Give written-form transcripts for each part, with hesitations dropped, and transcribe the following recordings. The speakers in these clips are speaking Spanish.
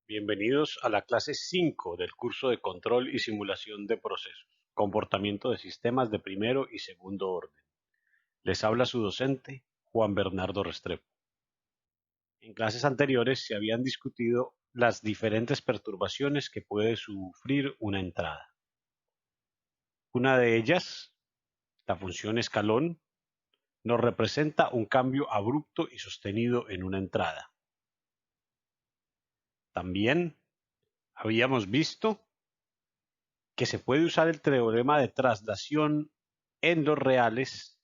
Bienvenidos a la clase 5 del curso de Control y Simulación de Procesos, Comportamiento de Sistemas de Primero y Segundo Orden. Les habla su docente, Juan Bernardo Restrepo. En clases anteriores se habían discutido las diferentes perturbaciones que puede sufrir una entrada. Una de ellas, la función escalón, nos representa un cambio abrupto y sostenido en una entrada. También habíamos visto que se puede usar el teorema de traslación en los reales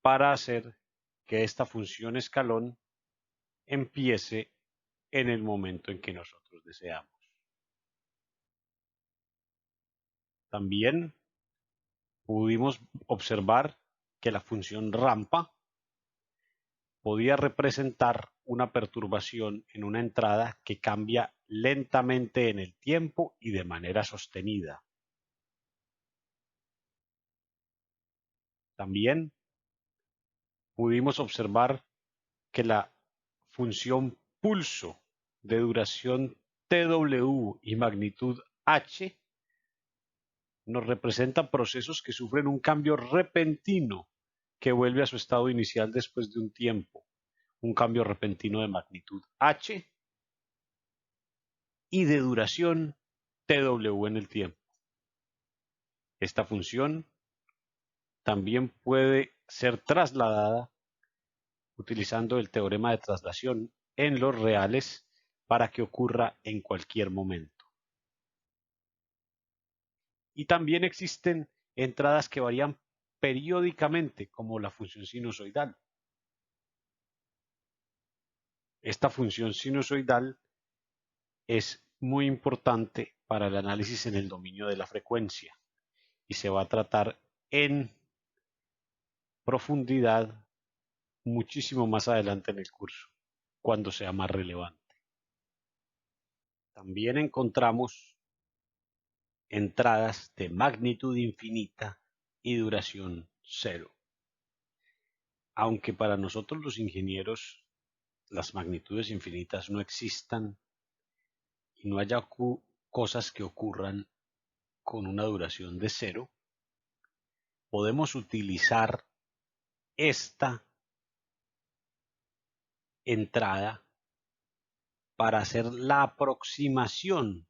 para hacer que esta función escalón empiece en el momento en que nosotros deseamos. También pudimos observar que la función rampa podía representar una perturbación en una entrada que cambia lentamente en el tiempo y de manera sostenida. También pudimos observar que la función pulso de duración tw y magnitud h nos representan procesos que sufren un cambio repentino que vuelve a su estado inicial después de un tiempo, un cambio repentino de magnitud h y de duración tw en el tiempo. Esta función también puede ser trasladada utilizando el teorema de traslación en los reales para que ocurra en cualquier momento. Y también existen entradas que varían periódicamente, como la función sinusoidal. Esta función sinusoidal es muy importante para el análisis en el dominio de la frecuencia y se va a tratar en profundidad muchísimo más adelante en el curso, cuando sea más relevante. También encontramos entradas de magnitud infinita y duración cero. Aunque para nosotros los ingenieros las magnitudes infinitas no existan y no haya cosas que ocurran con una duración de cero, podemos utilizar esta entrada para hacer la aproximación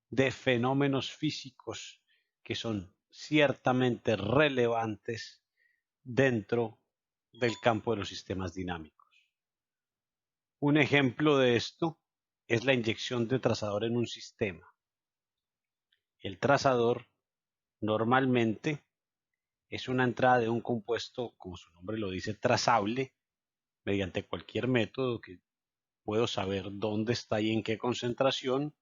de fenómenos físicos que son ciertamente relevantes dentro del campo de los sistemas dinámicos. Un ejemplo de esto es la inyección de trazador en un sistema. El trazador normalmente es una entrada de un compuesto, como su nombre lo dice, trazable mediante cualquier método que puedo saber dónde está y en qué concentración,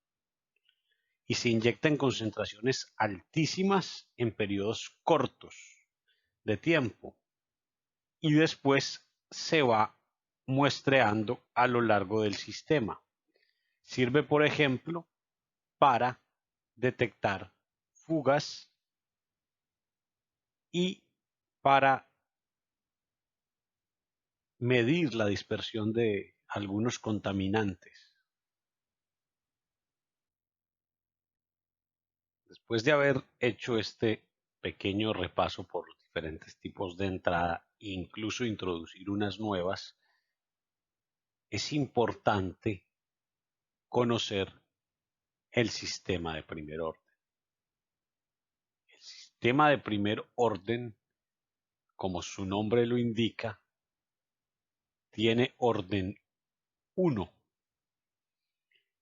y se inyecta en concentraciones altísimas en periodos cortos de tiempo y después se va muestreando a lo largo del sistema. Sirve, por ejemplo, para detectar fugas y para medir la dispersión de algunos contaminantes. Después de haber hecho este pequeño repaso por los diferentes tipos de entrada e incluso introducir unas nuevas, es importante conocer el sistema de primer orden. El sistema de primer orden, como su nombre lo indica, tiene orden 1.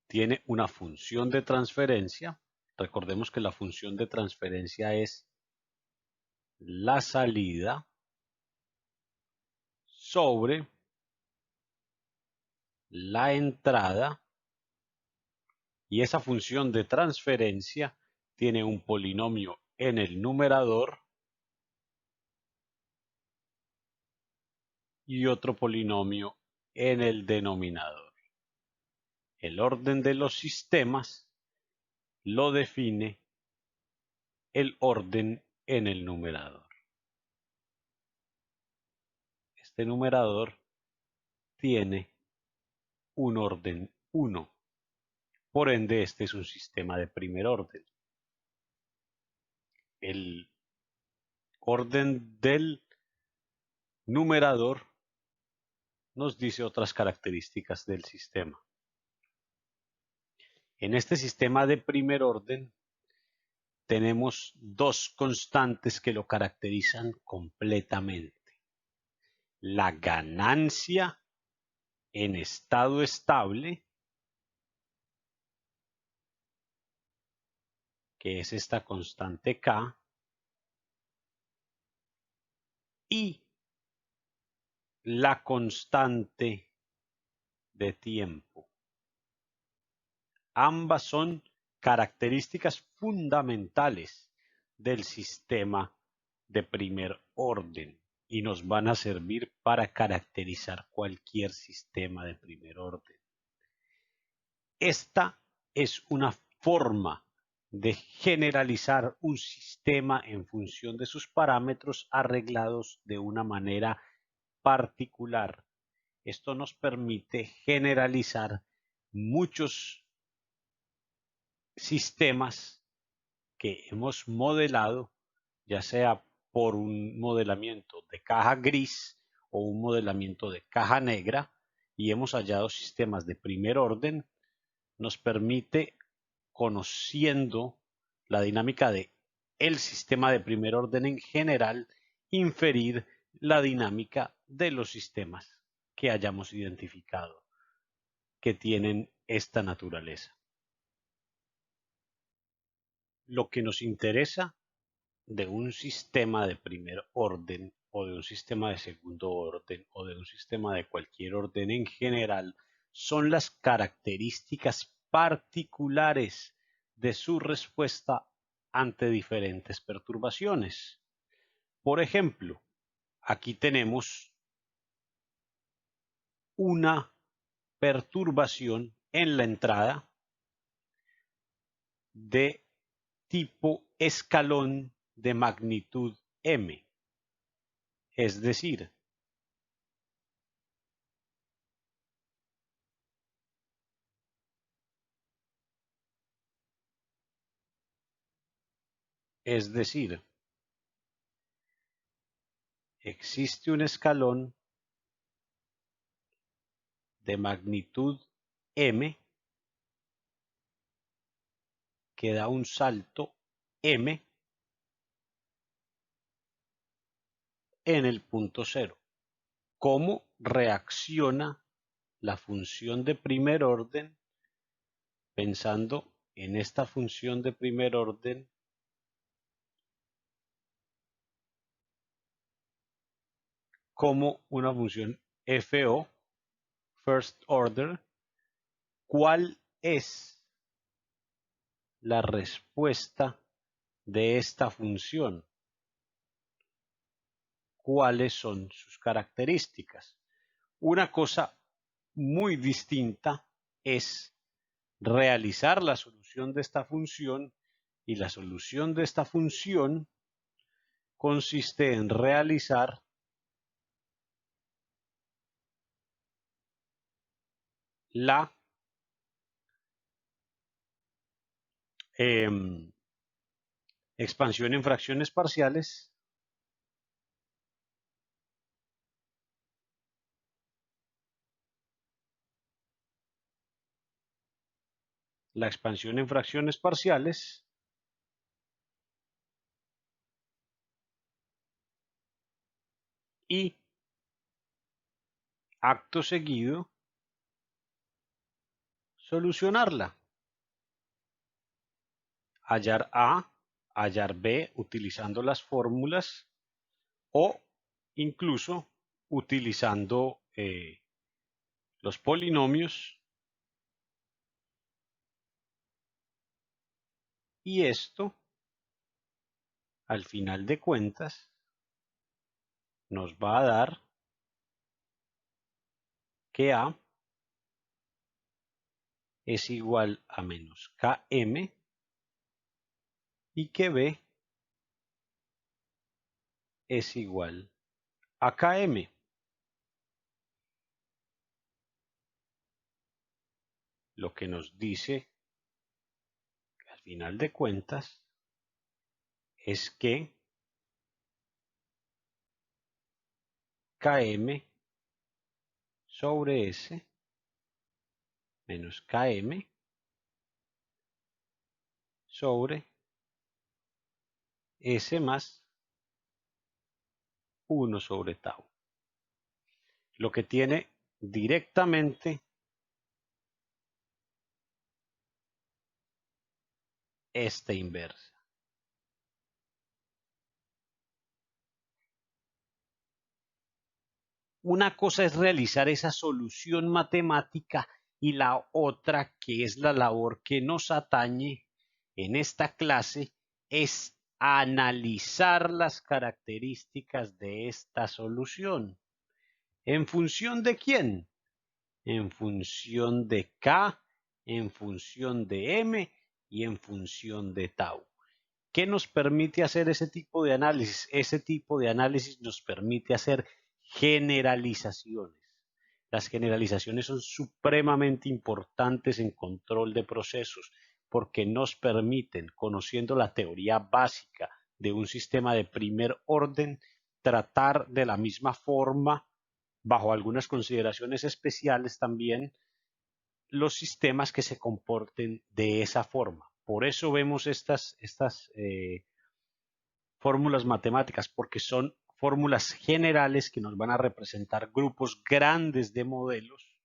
Tiene una función de transferencia. Recordemos que la función de transferencia es la salida sobre la entrada, y esa función de transferencia tiene un polinomio en el numerador y otro polinomio en el denominador. El orden de los sistemas lo define el orden en el numerador. Este numerador tiene un orden 1. Por ende, este es un sistema de primer orden. El orden del numerador nos dice otras características del sistema. En este sistema de primer orden tenemos dos constantes que lo caracterizan completamente. La ganancia en estado estable, que es esta constante K, y la constante de tiempo. Ambas son características fundamentales del sistema de primer orden y nos van a servir para caracterizar cualquier sistema de primer orden. Esta es una forma de generalizar un sistema en función de sus parámetros arreglados de una manera particular. Esto nos permite generalizar muchos sistemas que hemos modelado, ya sea por un modelamiento de caja gris o un modelamiento de caja negra, y hemos hallado sistemas de primer orden. Nos permite, conociendo la dinámica de el sistema de primer orden en general, inferir la dinámica de los sistemas que hayamos identificado que tienen esta naturaleza. Lo que nos interesa de un sistema de primer orden o de un sistema de segundo orden o de un sistema de cualquier orden en general son las características particulares de su respuesta ante diferentes perturbaciones. Por ejemplo, aquí tenemos una perturbación en la entrada de tipo escalón de magnitud m, es decir, existe un escalón de magnitud m que da un salto m en el punto cero. ¿Cómo reacciona la función de primer orden pensando en esta función de primer orden como una función FO, first order? ¿Cuál es la respuesta de esta función? ¿Cuáles son sus características? Una cosa muy distinta es realizar la solución de esta función, y la solución de esta función consiste en realizar la expansión en fracciones parciales y acto seguido solucionarla. Hallar A, hallar B utilizando las fórmulas o incluso utilizando los polinomios, y esto al final de cuentas nos va a dar que A es igual a menos Km y que B es igual a Km. lo que nos dice, al final de cuentas, es que Km sobre S menos Km sobre S más 1 sobre tau. Lo que tiene directamente esta inversa. Una cosa es realizar esa solución matemática y la otra, que es la labor que nos atañe en esta clase, es analizar las características de esta solución. ¿En función de quién? En función de K, en función de M y en función de tau. ¿Qué nos permite hacer ese tipo de análisis? Ese tipo de análisis nos permite hacer generalizaciones. Las generalizaciones son supremamente importantes en control de procesos porque nos permiten, conociendo la teoría básica de un sistema de primer orden, tratar de la misma forma, bajo algunas consideraciones especiales también, los sistemas que se comporten de esa forma. Por eso vemos estas fórmulas matemáticas, porque son fórmulas generales que nos van a representar grupos grandes de modelos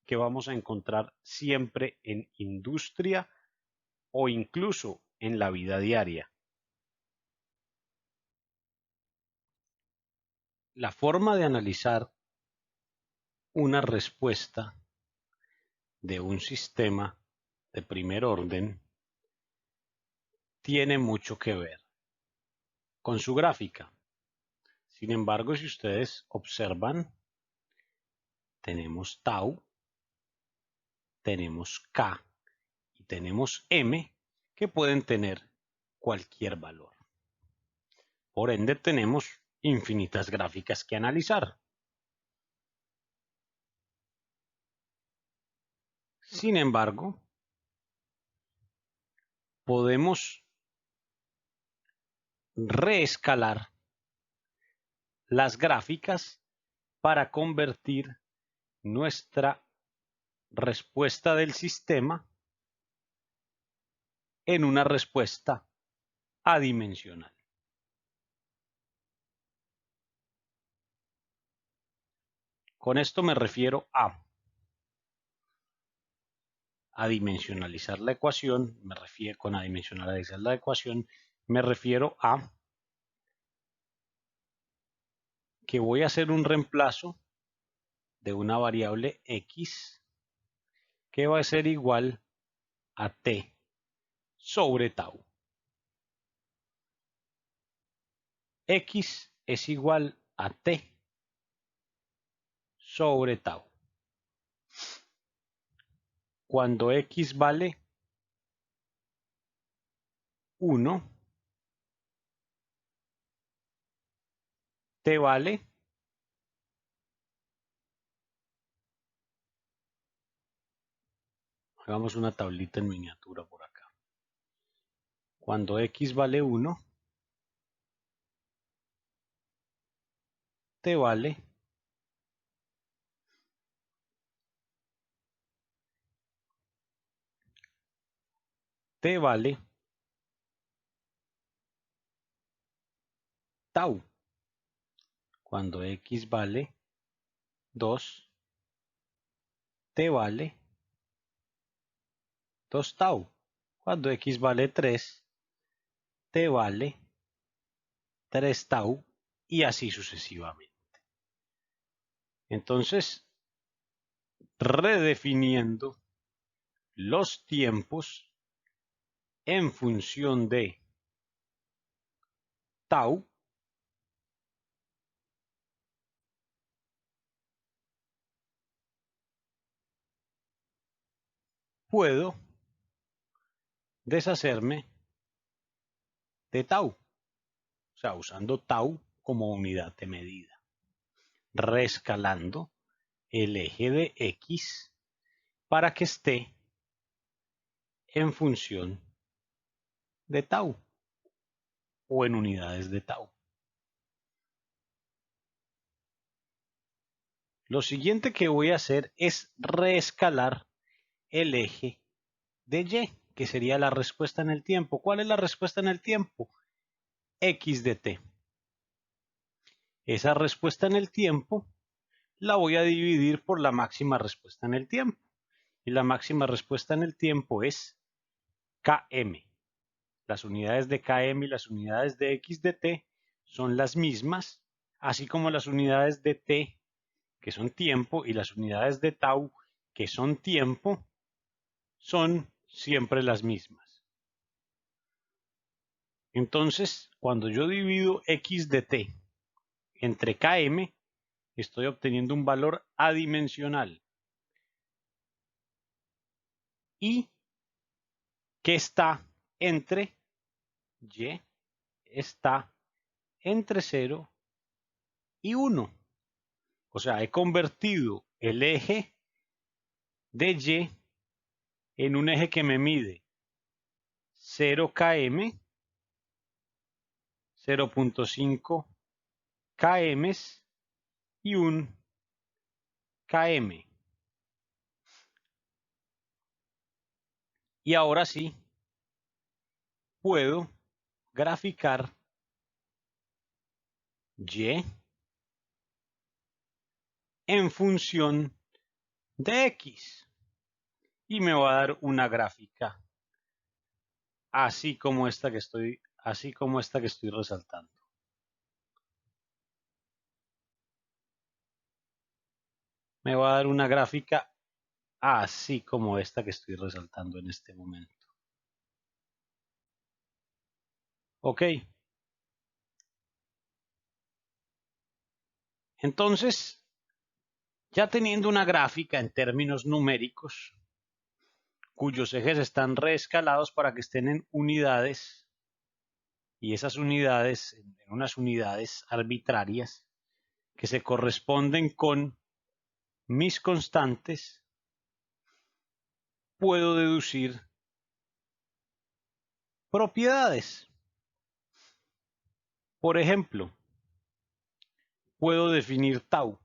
que vamos a encontrar siempre en industria o incluso en la vida diaria. La forma de analizar una respuesta de un sistema de primer orden tiene mucho que ver con su gráfica. Sin embargo, si ustedes observan, tenemos tau, tenemos k y tenemos m que pueden tener cualquier valor. Por ende, tenemos infinitas gráficas que analizar. Sin embargo, podemos reescalar las gráficas para convertir nuestra respuesta del sistema en una respuesta adimensional. Con esto me refiero a adimensionalizar la ecuación, con adimensionalizar la ecuación, me refiero a que voy a hacer un reemplazo de una variable x que va a ser igual a t sobre tau. X es igual a t sobre tau. Cuando x vale 1, t vale hagamos una tablita en miniatura por acá. Cuando x vale 1, t vale tau. Cuando x vale 2, t vale 2 tau. Cuando x vale 3, t vale 3 tau y así sucesivamente. Entonces, redefiniendo los tiempos en función de tau, puedo deshacerme de tau, o sea, usando tau como unidad de medida, reescalando el eje de x para que esté en función de tau o en unidades de tau. Lo siguiente que voy a hacer es reescalar el eje de y, que sería la respuesta en el tiempo. ¿Cuál es la respuesta en el tiempo? X de t. Esa respuesta en el tiempo la voy a dividir por la máxima respuesta en el tiempo. Y la máxima respuesta en el tiempo es km. Las unidades de km y las unidades de x de t son las mismas, así como las unidades de t, que son tiempo, y las unidades de tau, que son tiempo, son siempre las mismas. Entonces, cuando yo divido x de t entre km, estoy obteniendo un valor adimensional y que está entre y, está entre 0 y 1. O sea, he convertido el eje de y en un eje que me mide 0 km, 0.5 km y 1 km. Y ahora sí, puedo graficar y en función de x. Y me va a dar una gráfica así como esta que estoy resaltando. Me va a dar una gráfica así como esta que estoy resaltando en este momento. ¿Ok? Entonces, ya teniendo una gráfica en términos numéricos, cuyos ejes están reescalados para que estén en unidades, y esas unidades, en unas unidades arbitrarias, que se corresponden con mis constantes, puedo deducir propiedades. Por ejemplo, puedo definir tau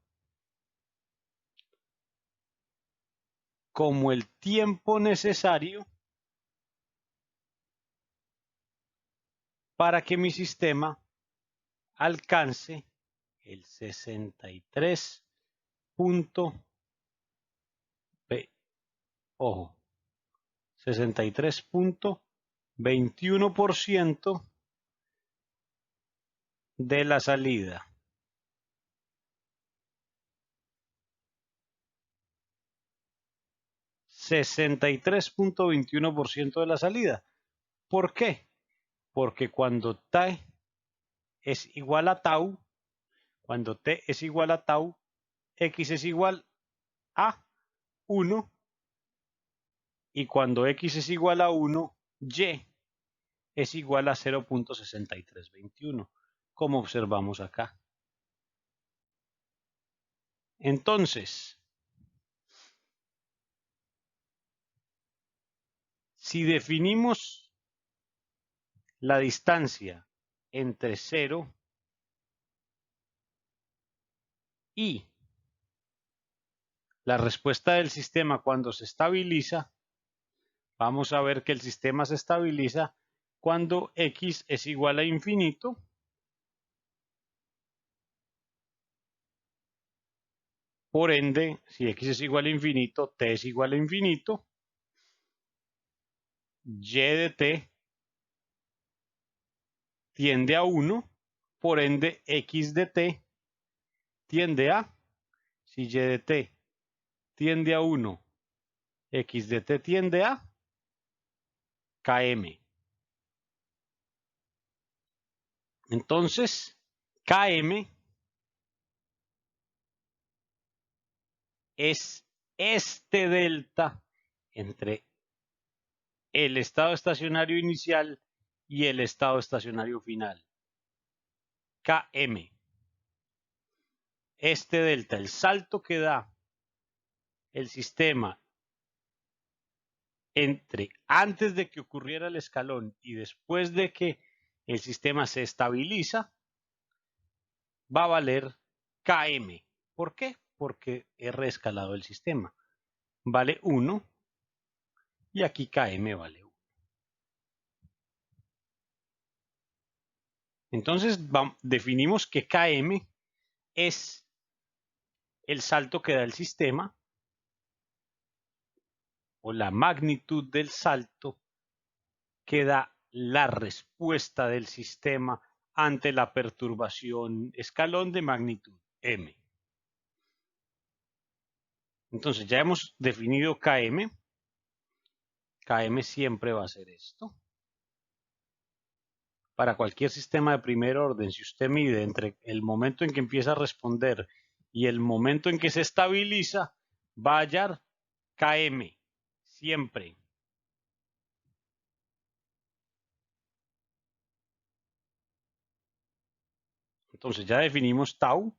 como el tiempo necesario para que mi sistema alcance el 63.21% de la salida. 63.21% de la salida. ¿Por qué? Porque cuando t es igual a tau, cuando t es igual a tau, x es igual a 1, y cuando x es igual a 1, y es igual a 0.6321, como observamos acá. Entonces, si definimos la distancia entre 0 y la respuesta del sistema cuando se estabiliza, vamos a ver que el sistema se estabiliza cuando x es igual a infinito Por ende, si x es igual a infinito, t es igual a infinito, y de t tiende a 1, por ende x de t tiende a, si y de t tiende a 1, x de t tiende a km. Entonces, km es este delta entre el estado estacionario inicial y el estado estacionario final. Km. Este delta, el salto que da el sistema entre antes de que ocurriera el escalón y después de que el sistema se estabiliza, va a valer Km. ¿Por qué? Porque he reescalado el sistema. Vale 1 y aquí Km vale 1. Entonces definimos que Km es el salto que da el sistema o la magnitud del salto que da la respuesta del sistema ante la perturbación escalón de magnitud m. Entonces ya hemos definido Km. Km siempre va a ser esto. Para cualquier sistema de primer orden, si usted mide entre el momento en que empieza a responder y el momento en que se estabiliza, va a hallar Km, siempre. Entonces ya definimos tau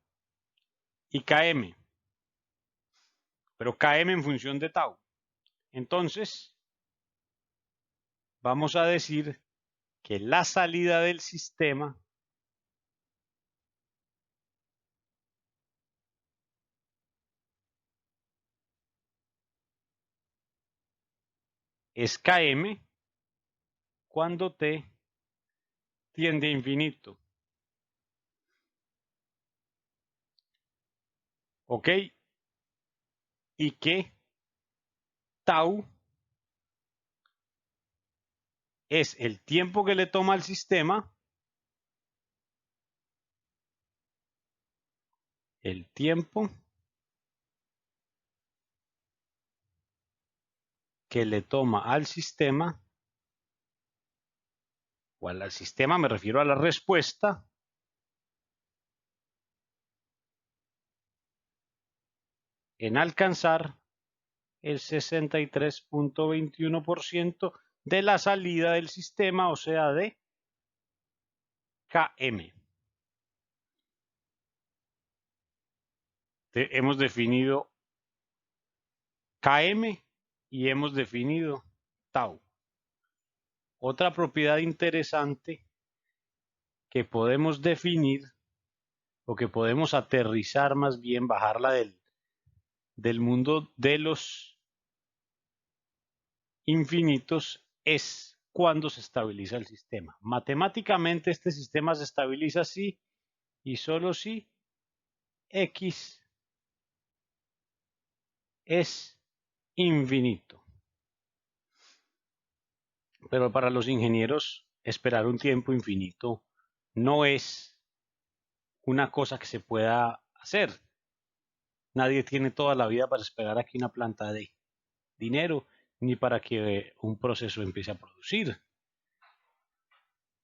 y Km, pero Km en función de tau. Entonces, vamos a decir que la salida del sistema es Km cuando t tiende a infinito. ¿Ok? Y que tau es el tiempo que le toma al sistema, el tiempo que le toma al sistema, o al sistema me refiero a la respuesta, en alcanzar el 63.21% de la salida del sistema, o sea, de Km. Hemos definido Km y hemos definido tau. Otra propiedad interesante que podemos definir o que podemos aterrizar, más bien bajarla del mundo de los infinitos, es cuando se estabiliza el sistema. Matemáticamente este sistema se estabiliza si y solo si x es infinito. Pero para los ingenieros esperar un tiempo infinito no es una cosa que se pueda hacer. Nadie tiene toda la vida para esperar aquí una planta de dinero, ni para que un proceso empiece a producir.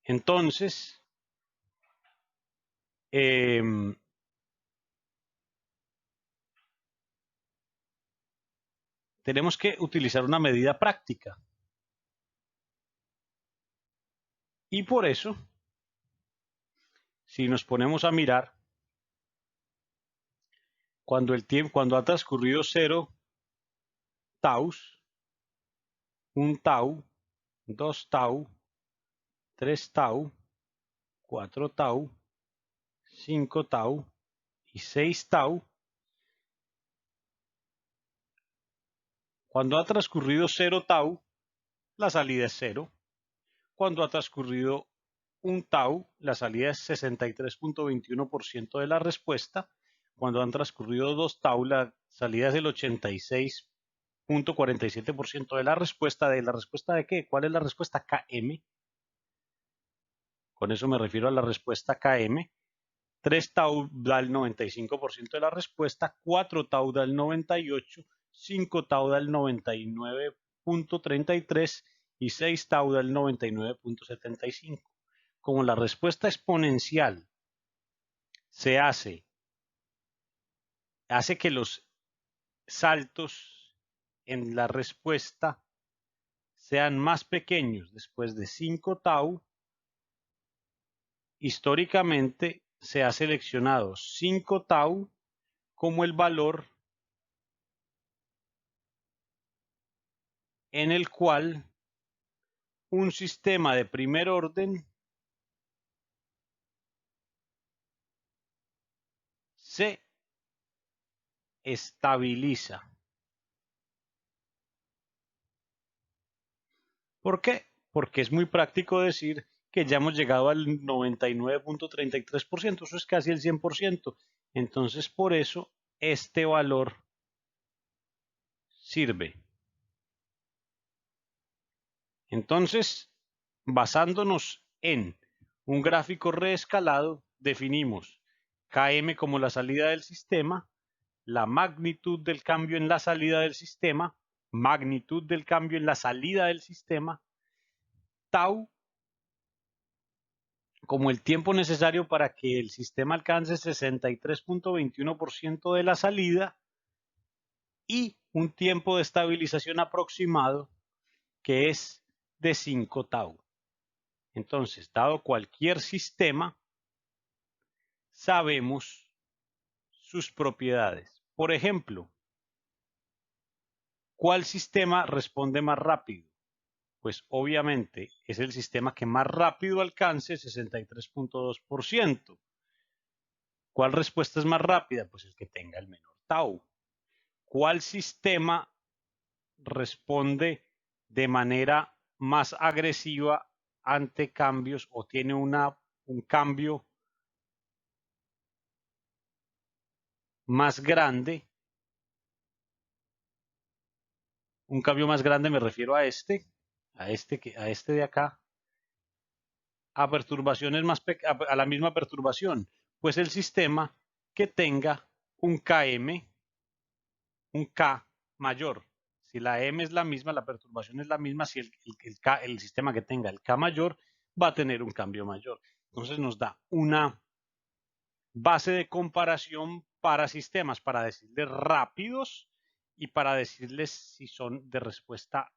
Entonces, tenemos que utilizar una medida práctica. Y por eso, si nos ponemos a mirar, cuando ha transcurrido 0 taus, 1 tau, 2 tau, 3 tau, 4 tau, 5 tau y 6 tau, cuando ha transcurrido 0 tau, la salida es 0. Cuando ha transcurrido 1 tau, la salida es 63.21% de la respuesta. Cuando han transcurrido 2 tau, la salida es el 86.47% de la respuesta. ¿De la respuesta de qué? ¿Cuál es la respuesta? Km. Con eso me refiero a la respuesta Km. 3 tau da el 95% de la respuesta, 4 tau da el 98%, 5 tau da el 99.33% y 6 tau da el 99.75%. Como la respuesta exponencial se hace que los saltos en la respuesta sean más pequeños después de 5 tau, históricamente se ha seleccionado 5 tau como el valor en el cual un sistema de primer orden se estabiliza. ¿Por qué? Porque es muy práctico decir que ya hemos llegado al 99.33%, eso es casi el 100%. Entonces, por eso, este valor sirve. Entonces, basándonos en un gráfico reescalado, definimos Km como la salida del sistema, la magnitud del cambio en la salida del sistema, magnitud del cambio en la salida del sistema, tau como el tiempo necesario para que el sistema alcance 63.21% de la salida y un tiempo de estabilización aproximado que es de 5 tau. Entonces, dado cualquier sistema, sabemos sus propiedades. Por ejemplo, ¿cuál sistema responde más rápido? Pues obviamente es el sistema que más rápido alcance 63.2%. ¿Cuál respuesta es más rápida? Pues el que tenga el menor tau. ¿Cuál sistema responde de manera más agresiva ante cambios o tiene un cambio más grande? Un cambio más grande me refiero a este de acá, a perturbaciones a la misma perturbación, pues el sistema que tenga un Km, un K mayor. Si la M es la misma, la perturbación es la misma, si el sistema que tenga el K mayor va a tener un cambio mayor. Entonces nos da una base de comparación para sistemas, para decirles rápidos y para decirles si son de respuesta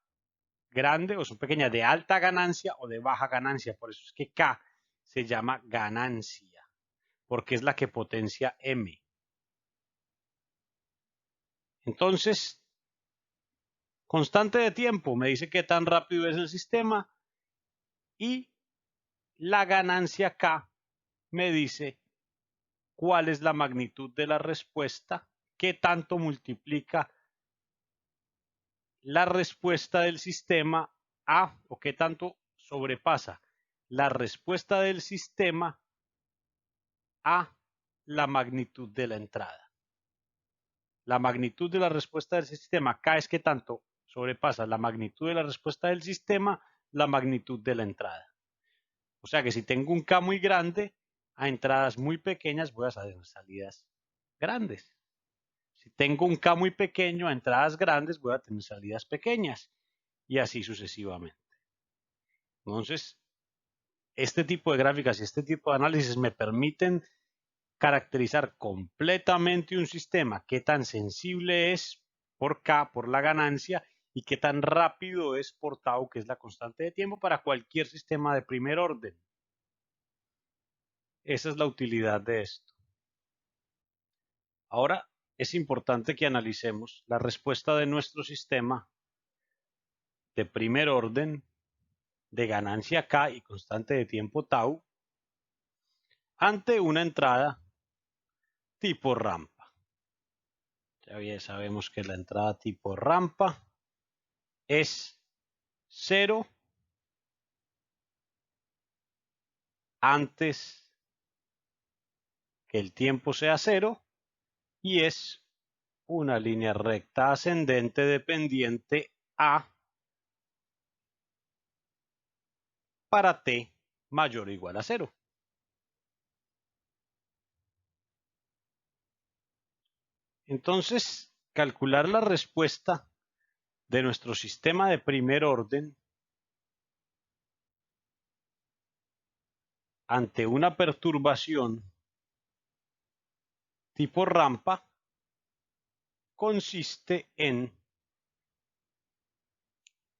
grande o son pequeñas, de alta ganancia o de baja ganancia. Por eso es que K se llama ganancia, porque es la que potencia M. Entonces, constante de tiempo me dice qué tan rápido es el sistema y la ganancia K me dice cuál es la magnitud de la respuesta, qué tanto multiplica la respuesta del sistema a o qué tanto sobrepasa la respuesta del sistema a la magnitud de la entrada. La magnitud de la respuesta del sistema K es que tanto sobrepasa la magnitud de la respuesta del sistema la magnitud de la entrada. O sea que si tengo un K muy grande, a entradas muy pequeñas voy a hacer salidas grandes. Si tengo un K muy pequeño, a entradas grandes voy a tener salidas pequeñas y así sucesivamente. Entonces, este tipo de gráficas y este tipo de análisis me permiten caracterizar completamente un sistema, qué tan sensible es por K, por la ganancia, y qué tan rápido es por tau, que es la constante de tiempo para cualquier sistema de primer orden. Esa es la utilidad de esto. Ahora es importante que analicemos la respuesta de nuestro sistema de primer orden de ganancia K y constante de tiempo tau ante una entrada tipo rampa. Ya bien sabemos que la entrada tipo rampa es 0 antes que el tiempo sea 0 y es una línea recta ascendente dependiente a para t mayor o igual a 0. Entonces, calcular la respuesta de nuestro sistema de primer orden ante una perturbación tipo rampa consiste en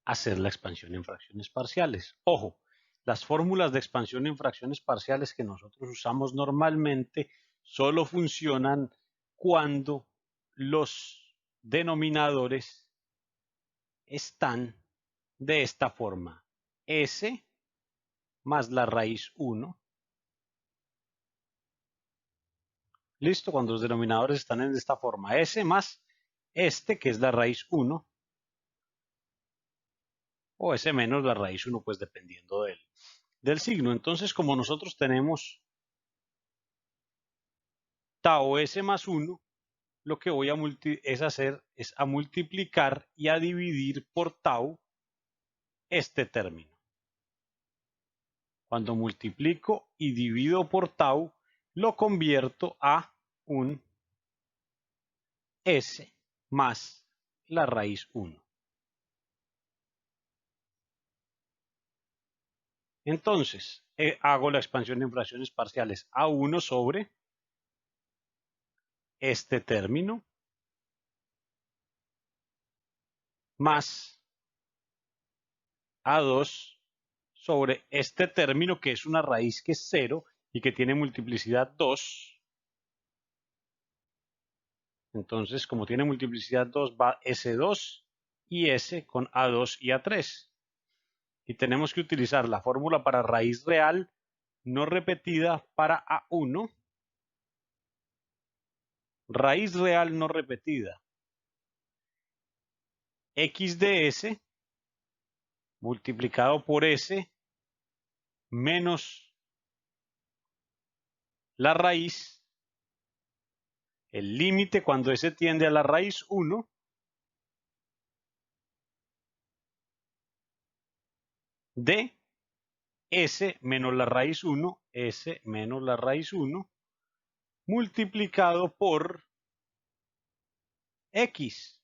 hacer la expansión en fracciones parciales. Ojo, las fórmulas de expansión en fracciones parciales que nosotros usamos normalmente solo funcionan cuando los denominadores están de esta forma. S más la raíz 1. Listo, cuando los denominadores están en esta forma. S más este, que es la raíz 1. O S menos la raíz 1, pues dependiendo del signo. Entonces, como nosotros tenemos tau S más 1, lo que voy a hacer es a multiplicar y a dividir por tau este término. Cuando multiplico y divido por tau, lo convierto a un S más la raíz 1. Entonces, hago la expansión en fracciones parciales a 1 sobre este término más A2 sobre este término, que es una raíz que es 0 y que tiene multiplicidad 2. Entonces, como tiene multiplicidad 2, va S2 y S con A2 y A3. Y tenemos que utilizar la fórmula para raíz real no repetida para A1. Raíz real no repetida. X de S multiplicado por S menos la raíz, el límite cuando S tiende a la raíz 1, de S menos la raíz 1, S menos la raíz 1, multiplicado por X.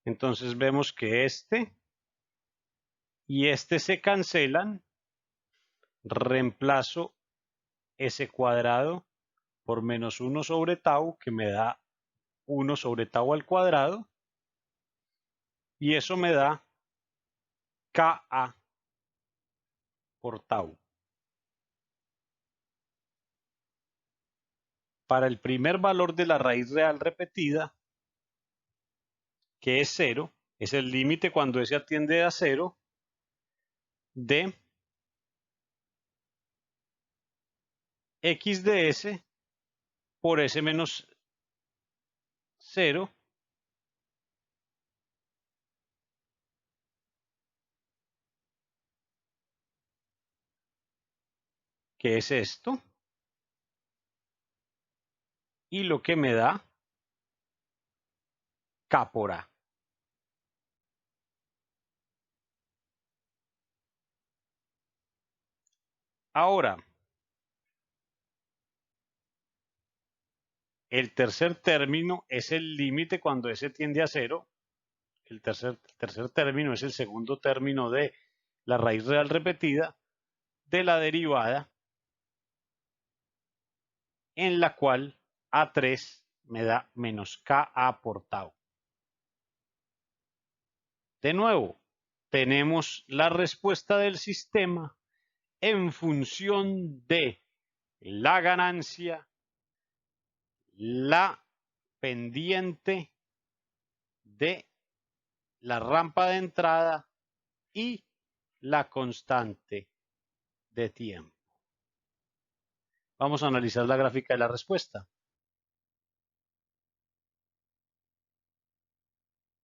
Entonces vemos que este y este se cancelan. Reemplazo S cuadrado por menos 1 sobre tau, que me da 1 sobre tau al cuadrado. Y eso me da Ka por tau. Para el primer valor de la raíz real repetida, que es 0, es el límite cuando S atiende a 0, de X de S por S menos 0, que es esto, y lo que me da K por A. Ahora, el tercer término es el límite cuando S tiende a 0. El tercer término es el segundo término de la raíz real repetida de la derivada, en la cual A3 me da menos Ka por tau. De nuevo, tenemos la respuesta del sistema en función de la ganancia, la pendiente de la rampa de entrada y la constante de tiempo. Vamos a analizar la gráfica de la respuesta.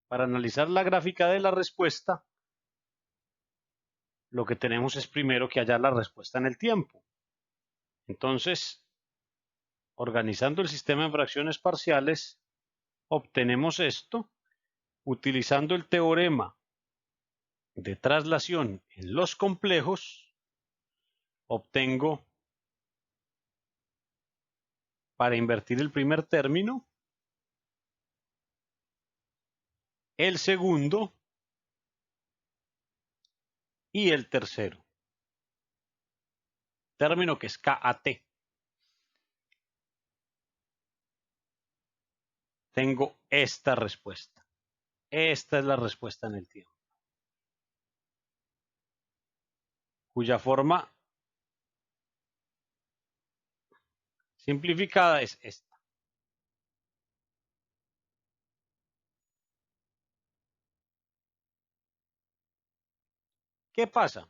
Para analizar la gráfica de la respuesta, lo que tenemos es primero que hallar la respuesta en el tiempo. Entonces, organizando el sistema en fracciones parciales, obtenemos esto utilizando el teorema de traslación en los complejos. Obtengo, para invertir el primer término, el segundo y el tercero. Término que es KAT. Tengo esta respuesta. Esta es la respuesta en el tiempo, cuya forma simplificada es esta. ¿Qué pasa?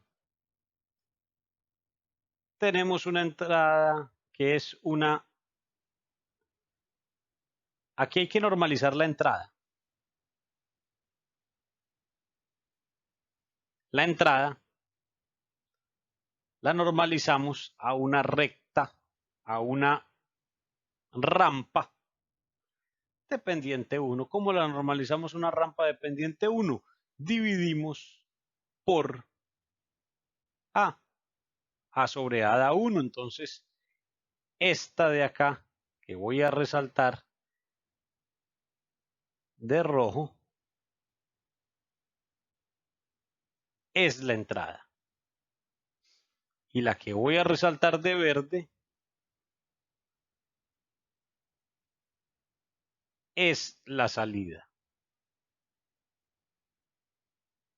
Tenemos una entrada que es una... Aquí hay que normalizar la entrada. La entrada la normalizamos a una recta, a una rampa de pendiente 1. ¿Cómo la normalizamos una rampa de pendiente 1? Dividimos por A. A sobre A da 1. Entonces, esta de acá, que voy a resaltar de rojo, es la entrada. Y la que voy a resaltar de verde es la salida.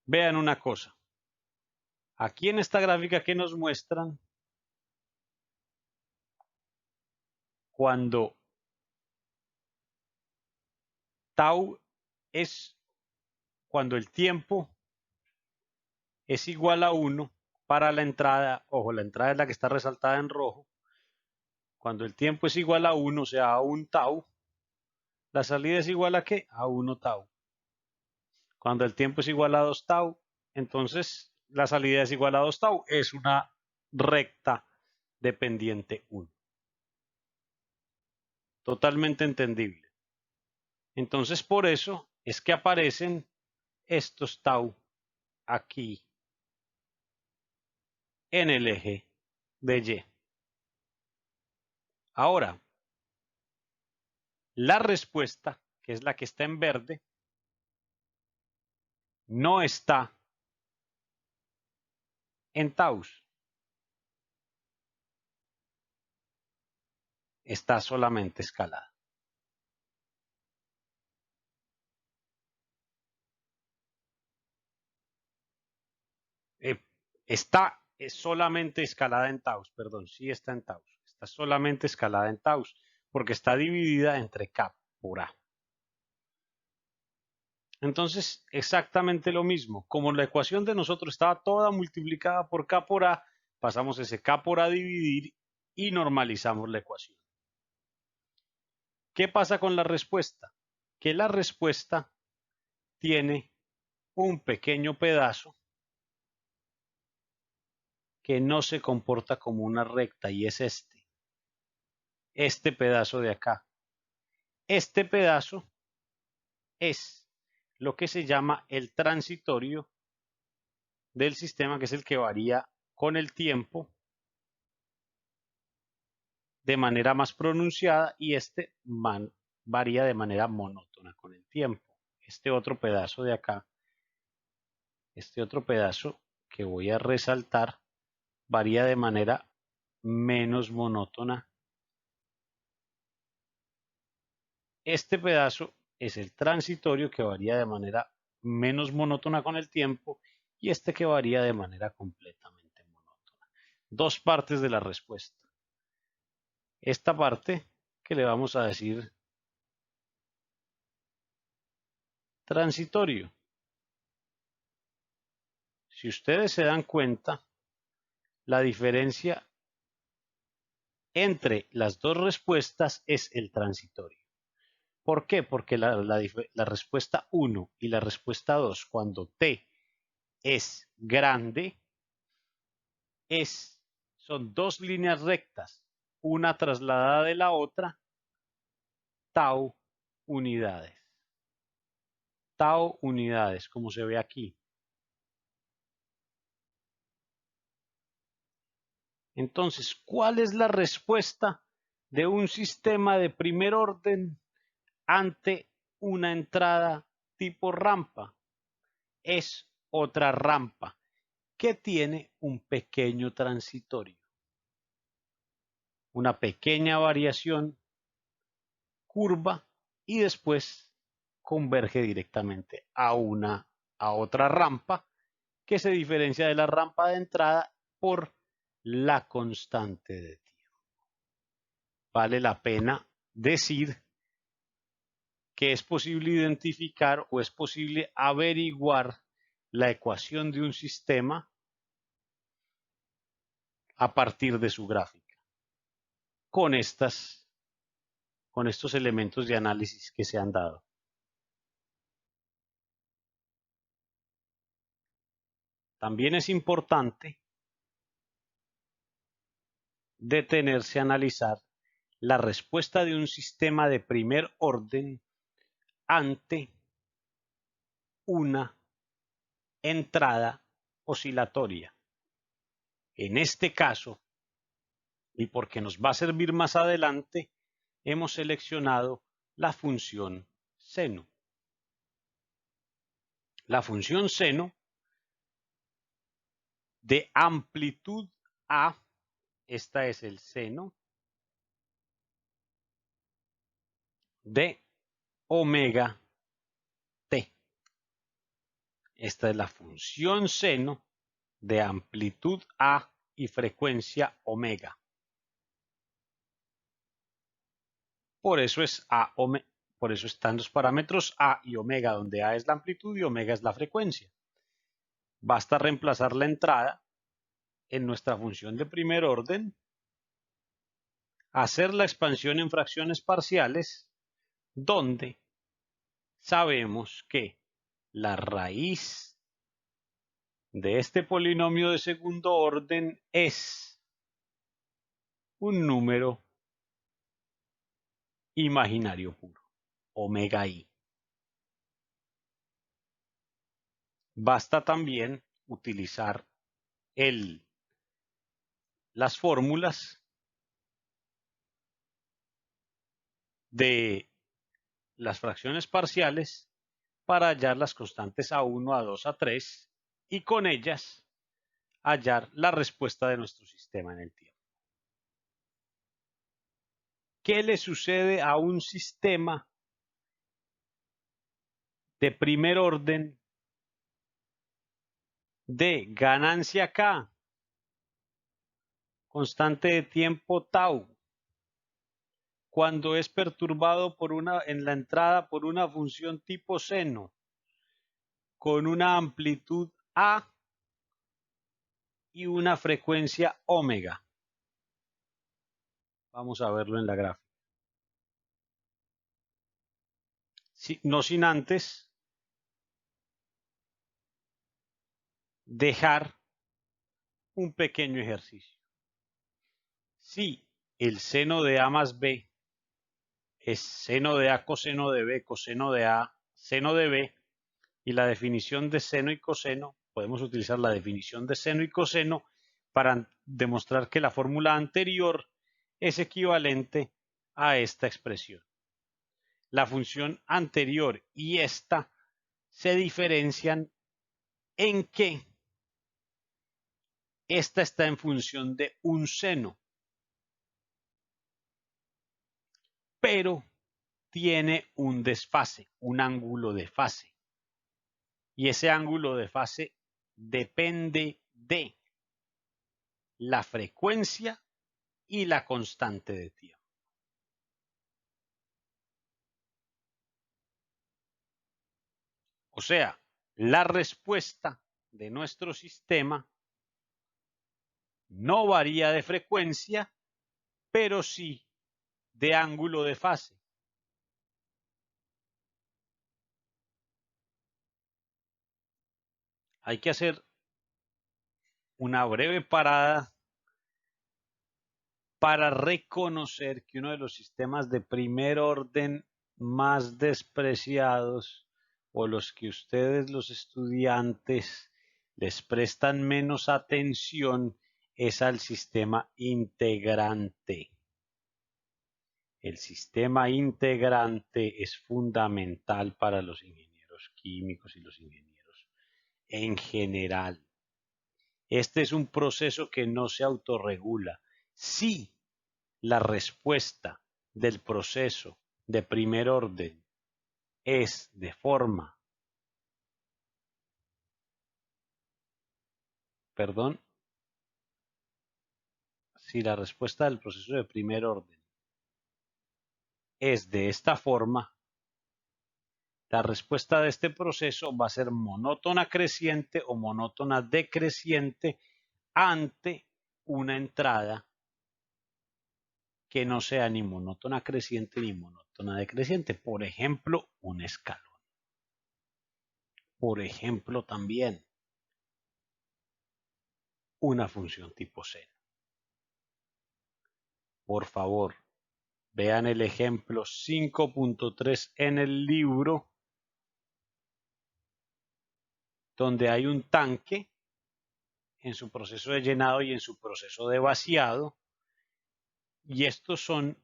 Vean una cosa. Aquí en esta gráfica que nos muestran, cuando tau es cuando el tiempo es igual a 1 para la entrada, ojo, la entrada es la que está resaltada en rojo, cuando el tiempo es igual a 1, o sea, a 1 tau, la salida es igual a ¿qué? A 1 tau. Cuando el tiempo es igual a 2 tau, entonces la salida es igual a 2 tau, es una recta de pendiente 1. Totalmente entendible. Entonces, por eso es que aparecen estos tau aquí en el eje de Y. Ahora, la respuesta, que es la que está en verde, no está en taus, está solamente escalada. Está solamente escalada en taus, perdón, sí está en taus, está solamente escalada en taus, porque está dividida entre K por A. Entonces, exactamente lo mismo. Como la ecuación de nosotros estaba toda multiplicada por K por A, pasamos ese K por A a dividir y normalizamos la ecuación. ¿Qué pasa con la respuesta? Que la respuesta tiene un pequeño pedazo que no se comporta como una recta y es este pedazo de acá. Este pedazo es lo que se llama el transitorio del sistema, que es el que varía con el tiempo de manera más pronunciada y varía de manera monótona con el tiempo. Este otro pedazo de acá, este otro pedazo que voy a resaltar, varía de manera menos monótona. Este pedazo es el transitorio, que varía de manera menos monótona con el tiempo, y este que varía de manera completamente monótona. Dos partes de la respuesta. Esta parte que le vamos a decir transitorio. Si ustedes se dan cuenta, la diferencia entre las dos respuestas es el transitorio. ¿Por qué? Porque la respuesta 1 y la respuesta 2, cuando t es grande, son dos líneas rectas, una trasladada de la otra, tau unidades. Tau unidades, como se ve aquí. Entonces, ¿cuál es la respuesta de un sistema de primer orden ante una entrada tipo rampa? Es otra rampa que tiene un pequeño transitorio, una pequeña variación curva y después converge directamente a otra rampa que se diferencia de la rampa de entrada por la constante de tiempo. Vale la pena decir que es posible identificar o es posible averiguar la ecuación de un sistema a partir de su gráfica, con estos elementos de análisis que se han dado. También es importante detenerse a analizar la respuesta de un sistema de primer orden ante una entrada oscilatoria. En este caso, y porque nos va a servir más adelante, hemos seleccionado la función seno. La función seno de amplitud A, esta es el seno de omega t. Esta es la función seno de amplitud A y frecuencia omega. Por eso están los parámetros A y omega, donde A es la amplitud y omega es la frecuencia. Basta reemplazar la entrada en nuestra función de primer orden, hacer la expansión en fracciones parciales, donde sabemos que la raíz de este polinomio de segundo orden es un número imaginario puro, omega i. Basta también utilizar las fórmulas de las fracciones parciales para hallar las constantes A1, A2, A3 y con ellas hallar la respuesta de nuestro sistema en el tiempo. ¿Qué le sucede a un sistema de primer orden de ganancia K, constante de tiempo tau, cuando es perturbado en la entrada por una función tipo seno con una amplitud A y una frecuencia omega? Vamos a verlo en la gráfica. No sin antes dejar un pequeño ejercicio. Si el seno de A más B es seno de A coseno de B, coseno de A, seno de B, y la definición de seno y coseno, podemos utilizar la definición de seno y coseno para demostrar que la fórmula anterior es equivalente a esta expresión. La función anterior y esta se diferencian en que esta está en función de un seno, pero tiene un desfase, un ángulo de fase. Y ese ángulo de fase depende de la frecuencia y la constante de tiempo. O sea, la respuesta de nuestro sistema no varía de frecuencia, pero sí de ángulo de fase. Hay que hacer una breve parada para reconocer que uno de los sistemas de primer orden más despreciados, o los que ustedes, los estudiantes, les prestan menos atención, es al sistema integrante. El sistema integrante es fundamental para los ingenieros químicos y los ingenieros en general. Este es un proceso que no se autorregula. Si la respuesta del proceso de primer orden es de forma, si la respuesta del proceso de primer orden es de esta forma, la respuesta de este proceso va a ser monótona creciente o monótona decreciente ante una entrada que no sea ni monótona creciente ni monótona decreciente. Por ejemplo, un escalón. Por ejemplo, también una función tipo seno. Por favor, vean el ejemplo 5.3 en el libro, donde hay un tanque en su proceso de llenado y en su proceso de vaciado. Y estos son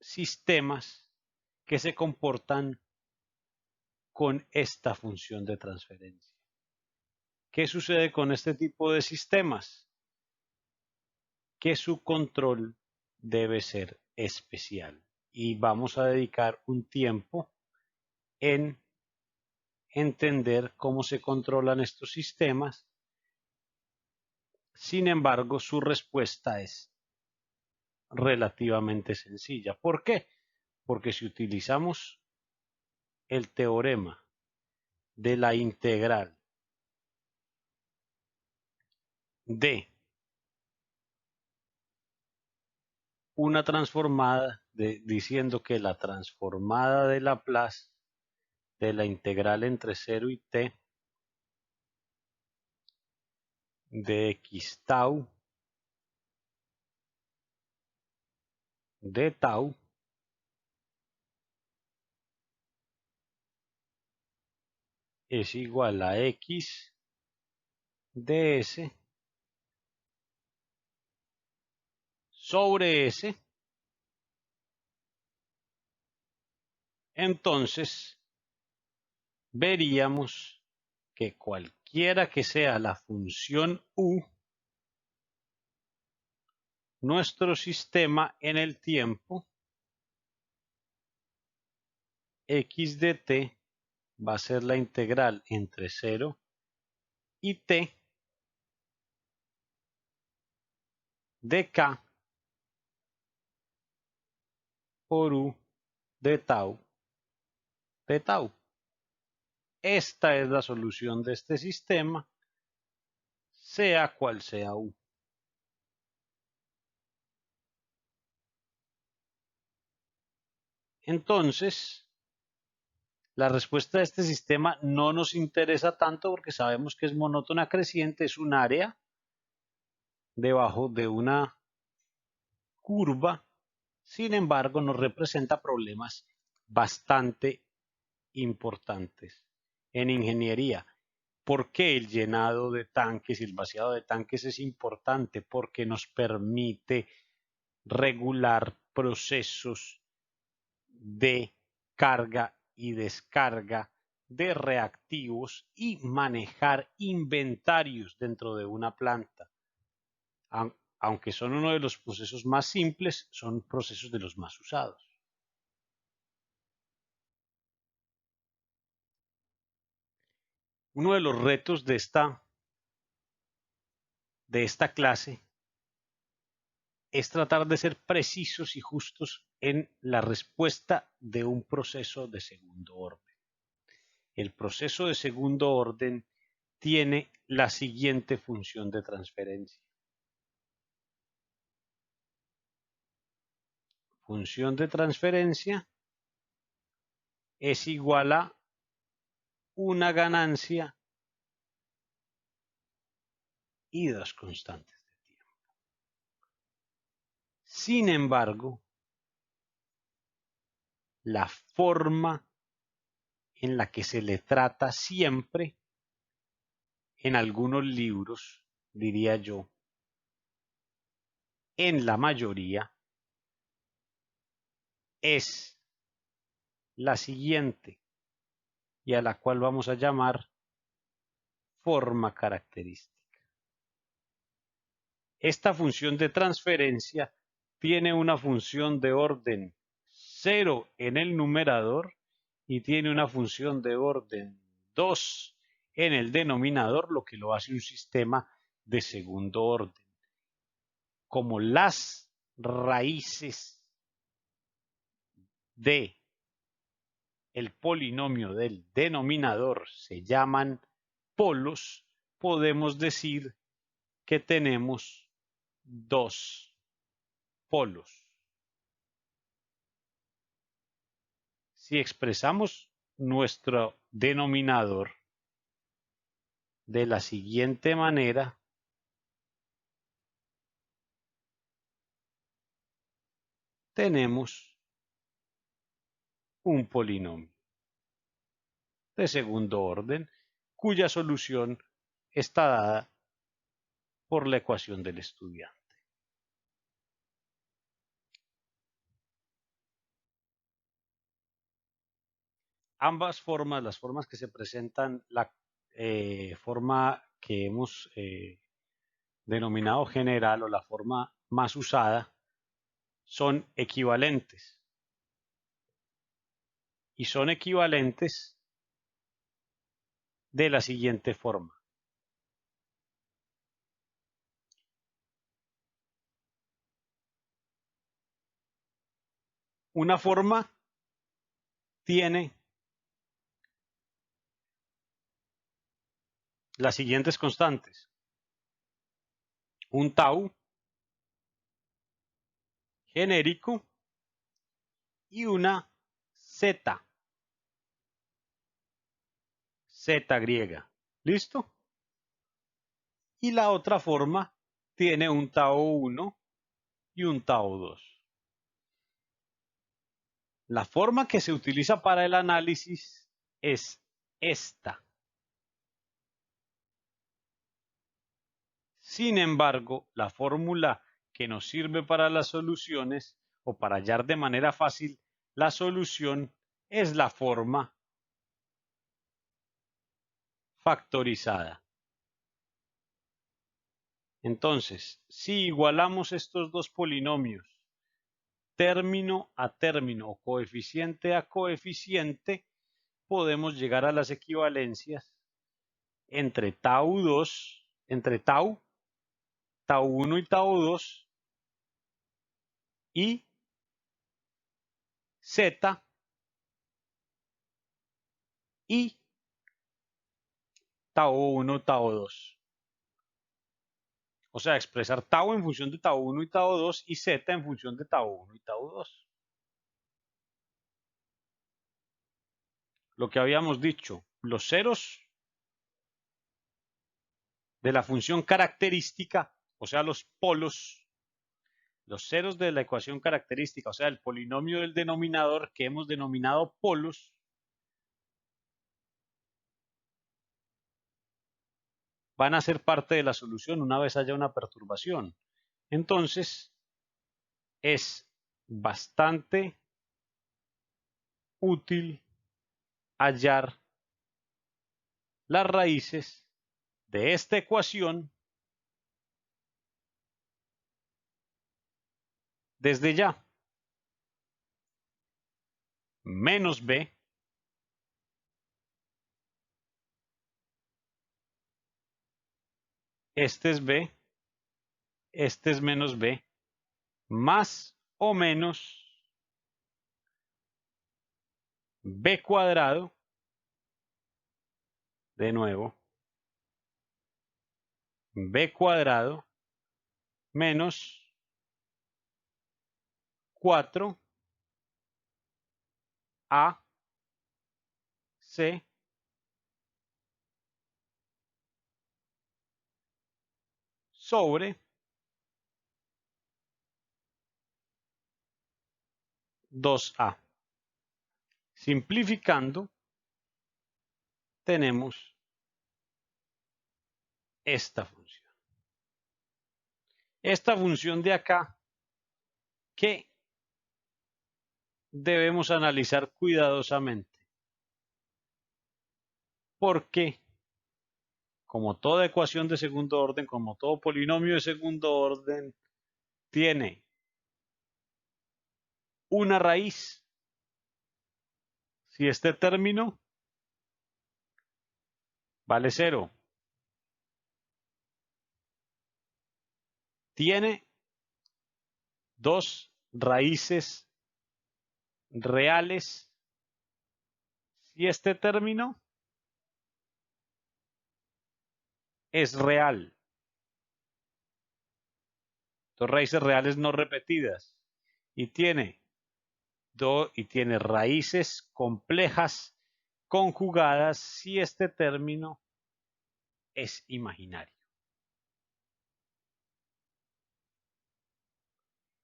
sistemas que se comportan con esta función de transferencia. ¿Qué sucede con este tipo de sistemas? Que su control debe ser especial. Y vamos a dedicar un tiempo en entender cómo se controlan estos sistemas. Sin embargo, su respuesta es relativamente sencilla. ¿Por qué? Porque si utilizamos el teorema de la integral de una transformada, diciendo que la transformada de Laplace de la integral entre 0 y t de x tau de tau es igual a x ds sobre s. Entonces veríamos que cualquiera que sea la función u, nuestro sistema en el tiempo, x de t va a ser la integral entre 0 y t de k por u de tau de tau. Esta es la solución de este sistema, sea cual sea u. Entonces, la respuesta de este sistema no nos interesa tanto porque sabemos que es monótona creciente, es un área debajo de una curva. Sin embargo, nos representa problemas bastante importantes en ingeniería. ¿Por qué el llenado de tanques y el vaciado de tanques es importante? Porque nos permite regular procesos de carga y descarga de reactivos y manejar inventarios dentro de una planta. Aunque son uno de los procesos más simples, son procesos de los más usados. Uno de los retos de esta clase es tratar de ser precisos y justos en la respuesta de un proceso de segundo orden. El proceso de segundo orden tiene la siguiente función de transferencia. Función de transferencia es igual a una ganancia y dos constantes de tiempo. Sin embargo, la forma en la que se le trata siempre, en algunos libros, diría yo, en la mayoría, es la siguiente y a la cual vamos a llamar forma característica. Esta función de transferencia tiene una función de orden 0 en el numerador y tiene una función de orden 2 en el denominador, lo que lo hace un sistema de segundo orden. Como las raíces de el polinomio del denominador se llaman polos, podemos decir que tenemos dos polos. Si expresamos nuestro denominador de la siguiente manera, tenemos un polinomio de segundo orden cuya solución está dada por la ecuación del estudiante. Ambas formas, las formas que se presentan, la forma que hemos denominado general o la forma más usada, son equivalentes. Y son equivalentes de la siguiente forma. Una forma tiene las siguientes constantes. Un tau genérico y una z, z griega. ¿Listo? Y la otra forma tiene un tau 1 y un tau 2. La forma que se utiliza para el análisis es esta. Sin embargo, la fórmula que nos sirve para las soluciones o para hallar de manera fácil la solución es la forma factorizada. Entonces, si igualamos estos dos polinomios término a término o coeficiente a coeficiente, podemos llegar a las equivalencias entre tau 2, entre tau 1 y tau 2 y z y tau 1, tau 2. O sea, expresar tau en función de tau 1 y tau 2 y z en función de tau 1 y tau 2. Lo que habíamos dicho, los ceros de la función característica, o sea, los polos, los ceros de la ecuación característica, o sea, el polinomio del denominador que hemos denominado polos, van a ser parte de la solución una vez haya una perturbación. Entonces, es bastante útil hallar las raíces de esta ecuación desde ya. Menos b este es b, este es menos b, más o menos b cuadrado, de nuevo, b cuadrado menos 4 ac sobre 2a. Simplificando, tenemos esta función. Esta función de acá, que debemos analizar cuidadosamente, porque como toda ecuación de segundo orden, como todo polinomio de segundo orden, tiene una raíz. Si este término vale 0, tiene dos raíces reales. Si este término es real. dos raíces reales no repetidas, y tiene raíces complejas conjugadas si este término es imaginario.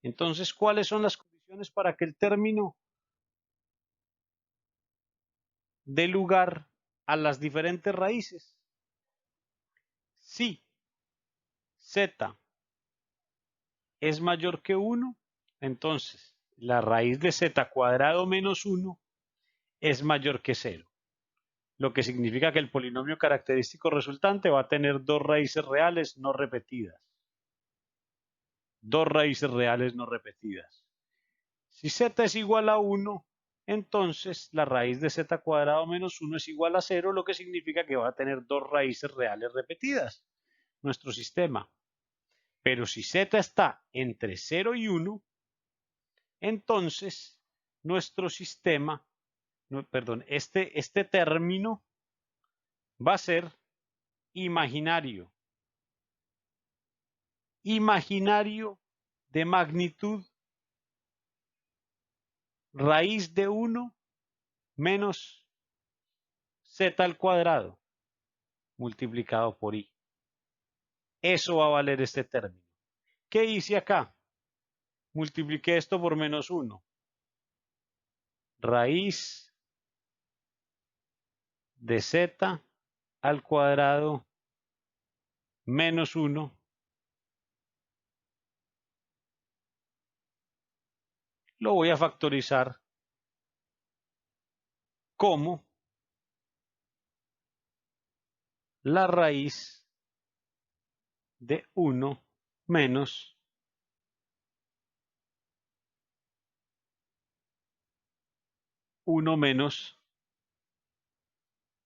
Entonces, ¿cuáles son las condiciones para que el término dé lugar a las diferentes raíces? Si z es mayor que 1, entonces la raíz de z cuadrado menos 1 es mayor que 0, lo que significa que el polinomio característico resultante va a tener dos raíces reales no repetidas. Dos raíces reales no repetidas. Si z es igual a 1, entonces la raíz de z cuadrado menos 1 es igual a 0, lo que significa que va a tener dos raíces reales repetidas, nuestro sistema. Pero si z está entre 0 y 1, entonces nuestro sistema, este término va a ser imaginario. Imaginario de magnitud raíz de 1 menos z al cuadrado multiplicado por i. Eso va a valer este término. ¿Qué hice acá? Multipliqué esto por menos 1. Raíz de z al cuadrado menos 1 lo voy a factorizar como la raíz de 1 menos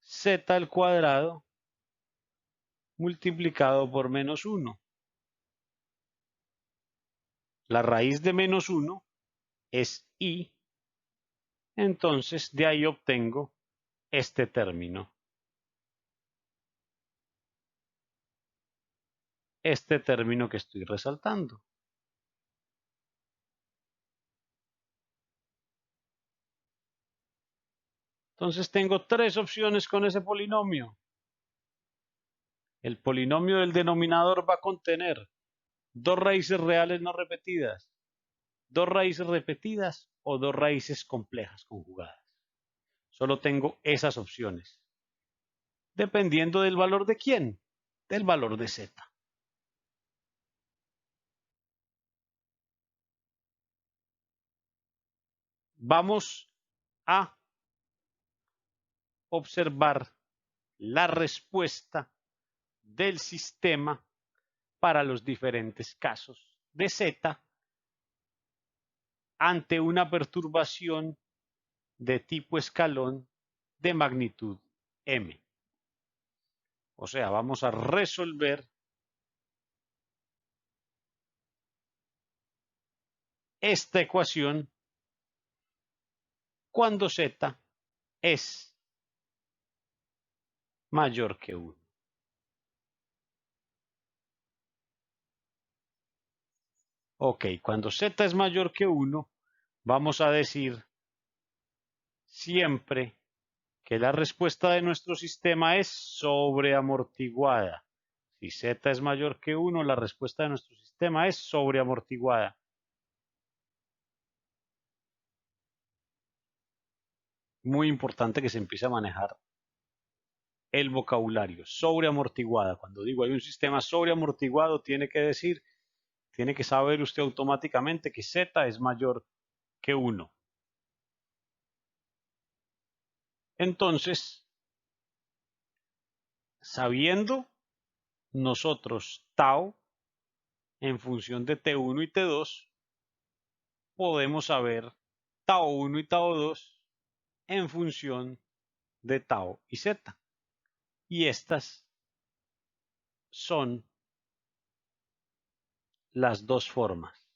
z al cuadrado multiplicado por menos 1. La raíz de menos 1 es i, entonces de ahí obtengo este término. Este término que estoy resaltando. Entonces tengo tres opciones con ese polinomio. El polinomio del denominador va a contener dos raíces reales no repetidas, dos raíces repetidas o dos raíces complejas conjugadas. Solo tengo esas opciones. Dependiendo del valor de quién, del valor de z. Vamos a observar la respuesta del sistema para los diferentes casos de z ante una perturbación de tipo escalón de magnitud m. O sea, vamos a resolver esta ecuación cuando z es mayor que 1. Ok, cuando z es mayor que 1, vamos a decir siempre que la respuesta de nuestro sistema es sobreamortiguada. Si z es mayor que 1, la respuesta de nuestro sistema es sobreamortiguada. Muy importante que se empiece a manejar el vocabulario, sobreamortiguada. Cuando digo hay un sistema sobreamortiguado, tiene que saber usted automáticamente que z es mayor que 1. Entonces, sabiendo nosotros tau en función de T1 y T2, podemos saber tau 1 y tau 2 en función de tau y z. Y estas son las dos formas.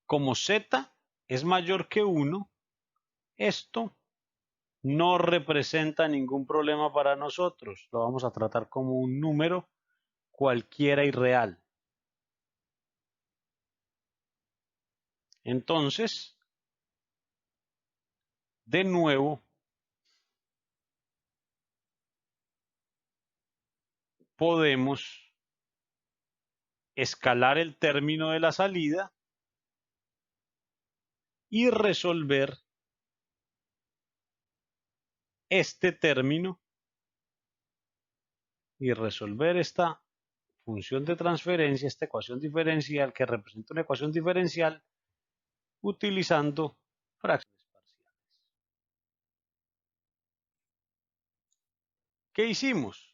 Como z es mayor que 1, esto no representa ningún problema para nosotros. Lo vamos a tratar como un número cualquiera y real. Entonces, de nuevo, podemos escalar el término de la salida y resolver este término y resolver esta función de transferencia, esta ecuación diferencial que representa una ecuación diferencial utilizando fracciones parciales. ¿Qué hicimos?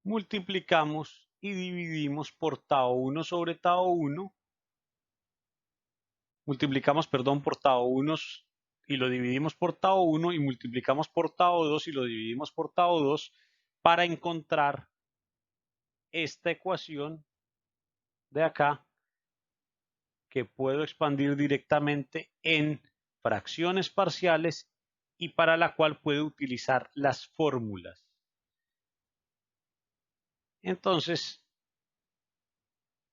Multiplicamos y dividimos por tau 1 sobre tau 1. Multiplicamos, perdón, por tau 1 y lo dividimos por tau 1 y multiplicamos por tau 2 y lo dividimos por tau 2 para encontrar esta ecuación de acá que puedo expandir directamente en fracciones parciales y para la cual puedo utilizar las fórmulas. Entonces,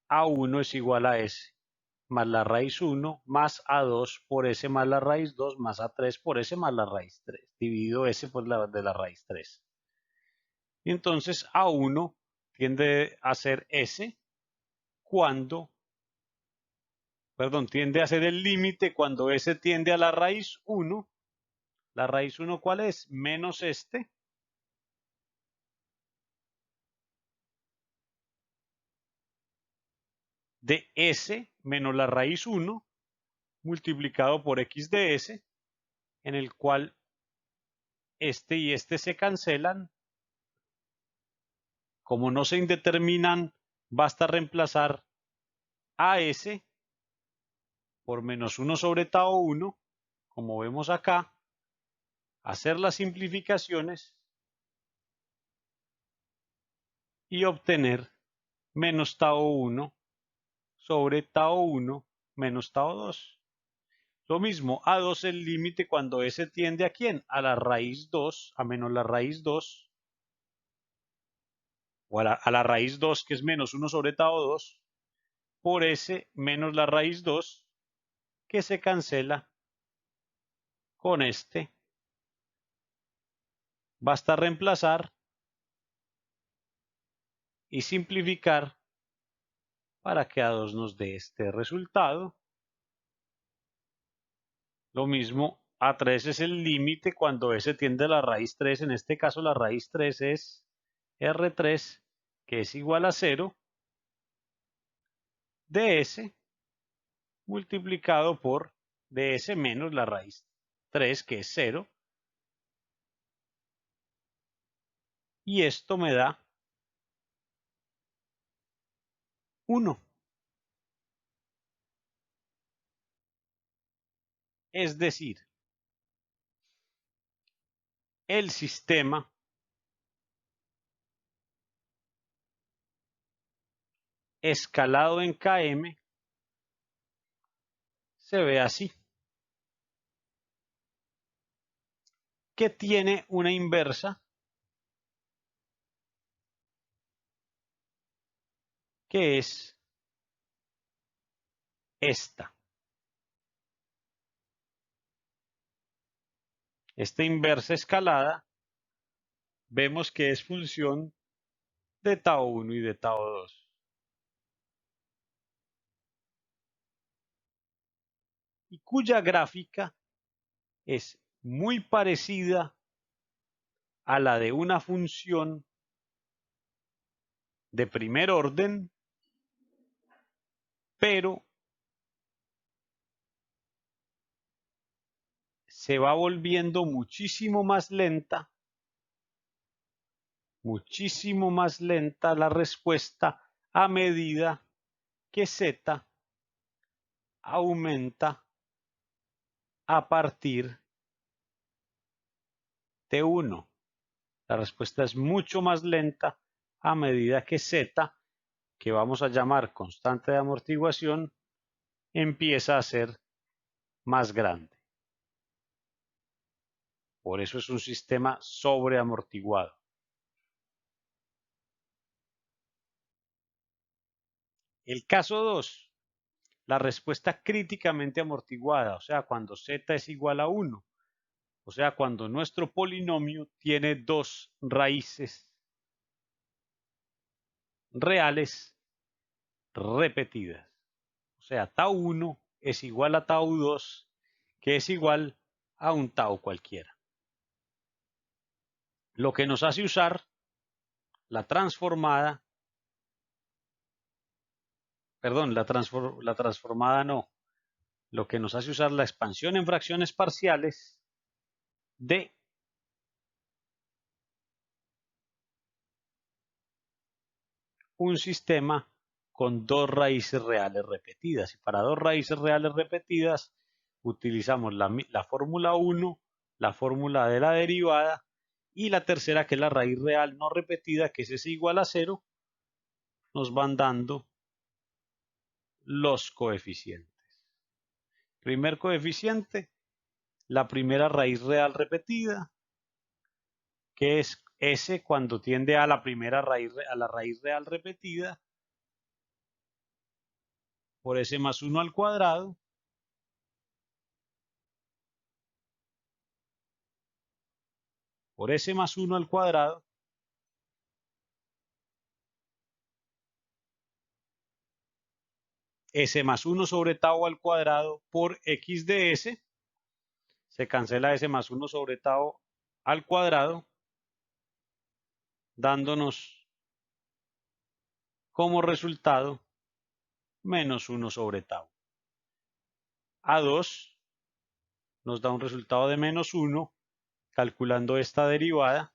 A1 es igual a S más la raíz 1 más A2 por S más la raíz 2 más A3 por S más la raíz 3, dividido S por la de la raíz 3. Y entonces A1 tiende a ser S cuando, tiende a ser el límite cuando S tiende a la raíz 1. ¿La raíz 1 cuál es? Menos este. De S menos la raíz 1 multiplicado por X de S, en el cual este y este se cancelan. Como no se indeterminan, basta reemplazar a S por menos 1 sobre tau 1, como vemos acá, hacer las simplificaciones y obtener menos tau 1 sobre tau 1 menos tau 2. Lo mismo, A2 es el límite cuando S tiende a ¿quién? A la raíz 2, a menos la raíz 2, o a la raíz 2, que es menos 1 sobre tau 2, por S menos la raíz 2, que se cancela con este. Basta reemplazar y simplificar para que A2 nos dé este resultado. Lo mismo, A3 es el límite cuando S tiende a la raíz 3. En este caso la raíz 3 es R3, que es igual a 0, de S multiplicado por ds menos la raíz 3, que es 0. Y esto me da 1. Es decir, el sistema escalado en Km se ve así, que tiene una inversa que es esta. Esta inversa escalada vemos que es función de tau 1 y de tau 2. Y cuya gráfica es muy parecida a la de una función de primer orden, pero se va volviendo muchísimo más lenta la respuesta a medida que Z aumenta a partir de 1. La respuesta es mucho más lenta a medida que Z, que vamos a llamar constante de amortiguación, empieza a ser más grande. Por eso es un sistema sobreamortiguado. El caso 2, la respuesta críticamente amortiguada, o sea, cuando z es igual a 1, o sea, cuando nuestro polinomio tiene dos raíces reales repetidas. O sea, tau 1 es igual a tau 2, que es igual a un tau cualquiera. Lo que nos hace usar la transformada, perdón, la transformada no, lo que nos hace usar la expansión en fracciones parciales de un sistema con dos raíces reales repetidas. Y para dos raíces reales repetidas utilizamos la fórmula 1, la fórmula de la derivada y la tercera, que es la raíz real no repetida, que es S igual a 0, nos van dando los coeficientes. Primer coeficiente, la primera raíz real repetida, que es S cuando tiende a la primera raíz, a la raíz real repetida, por S más 1 al cuadrado, por S más 1 al cuadrado, S más 1 sobre tau al cuadrado por X de S, se cancela S más 1 sobre tau al cuadrado, dándonos como resultado menos 1 sobre tau. A2 nos da un resultado de menos 1, calculando esta derivada,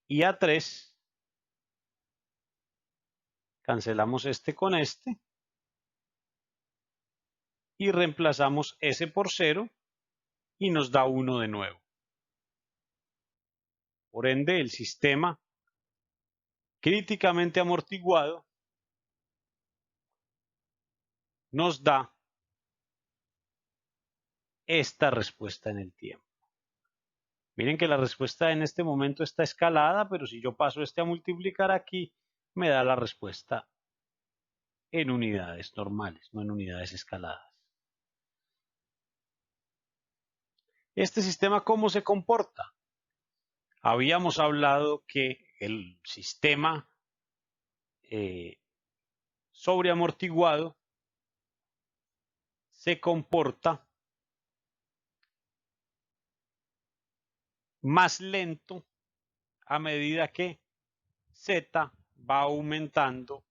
y A3 cancelamos este con este y reemplazamos S por 0 y nos da 1 de nuevo. Por ende, el sistema críticamente amortiguado nos da esta respuesta en el tiempo. Miren que la respuesta en este momento está escalada, pero si yo paso este a multiplicar aquí, me da la respuesta en unidades normales, no en unidades escaladas. ¿Este sistema cómo se comporta? Habíamos hablado que el sistema sobreamortiguado se comporta más lento a medida que z va aumentando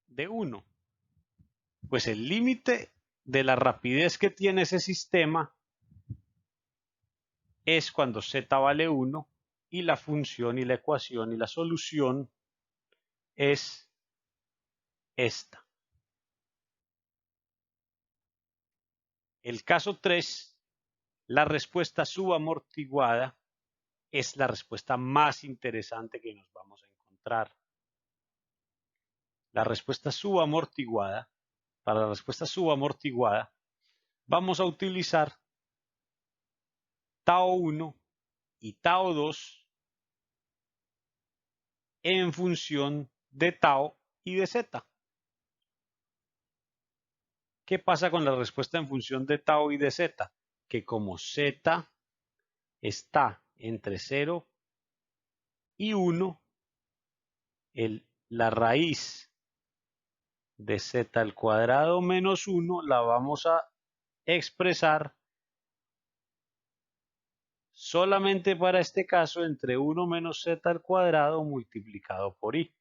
de 1. Pues el límite de la rapidez que tiene ese sistema es cuando z vale 1 y la función y la ecuación y la solución es esta. El caso 3, la respuesta subamortiguada es la respuesta más interesante que nos vamos a encontrar. La respuesta subamortiguada, para la respuesta subamortiguada, vamos a utilizar tau 1 y tau 2 en función de tau y de z. ¿Qué pasa con la respuesta en función de tau y de z? Que como z está entre 0 y 1, la raíz de z al cuadrado menos 1 la vamos a expresar solamente para este caso entre 1 menos z al cuadrado multiplicado por i.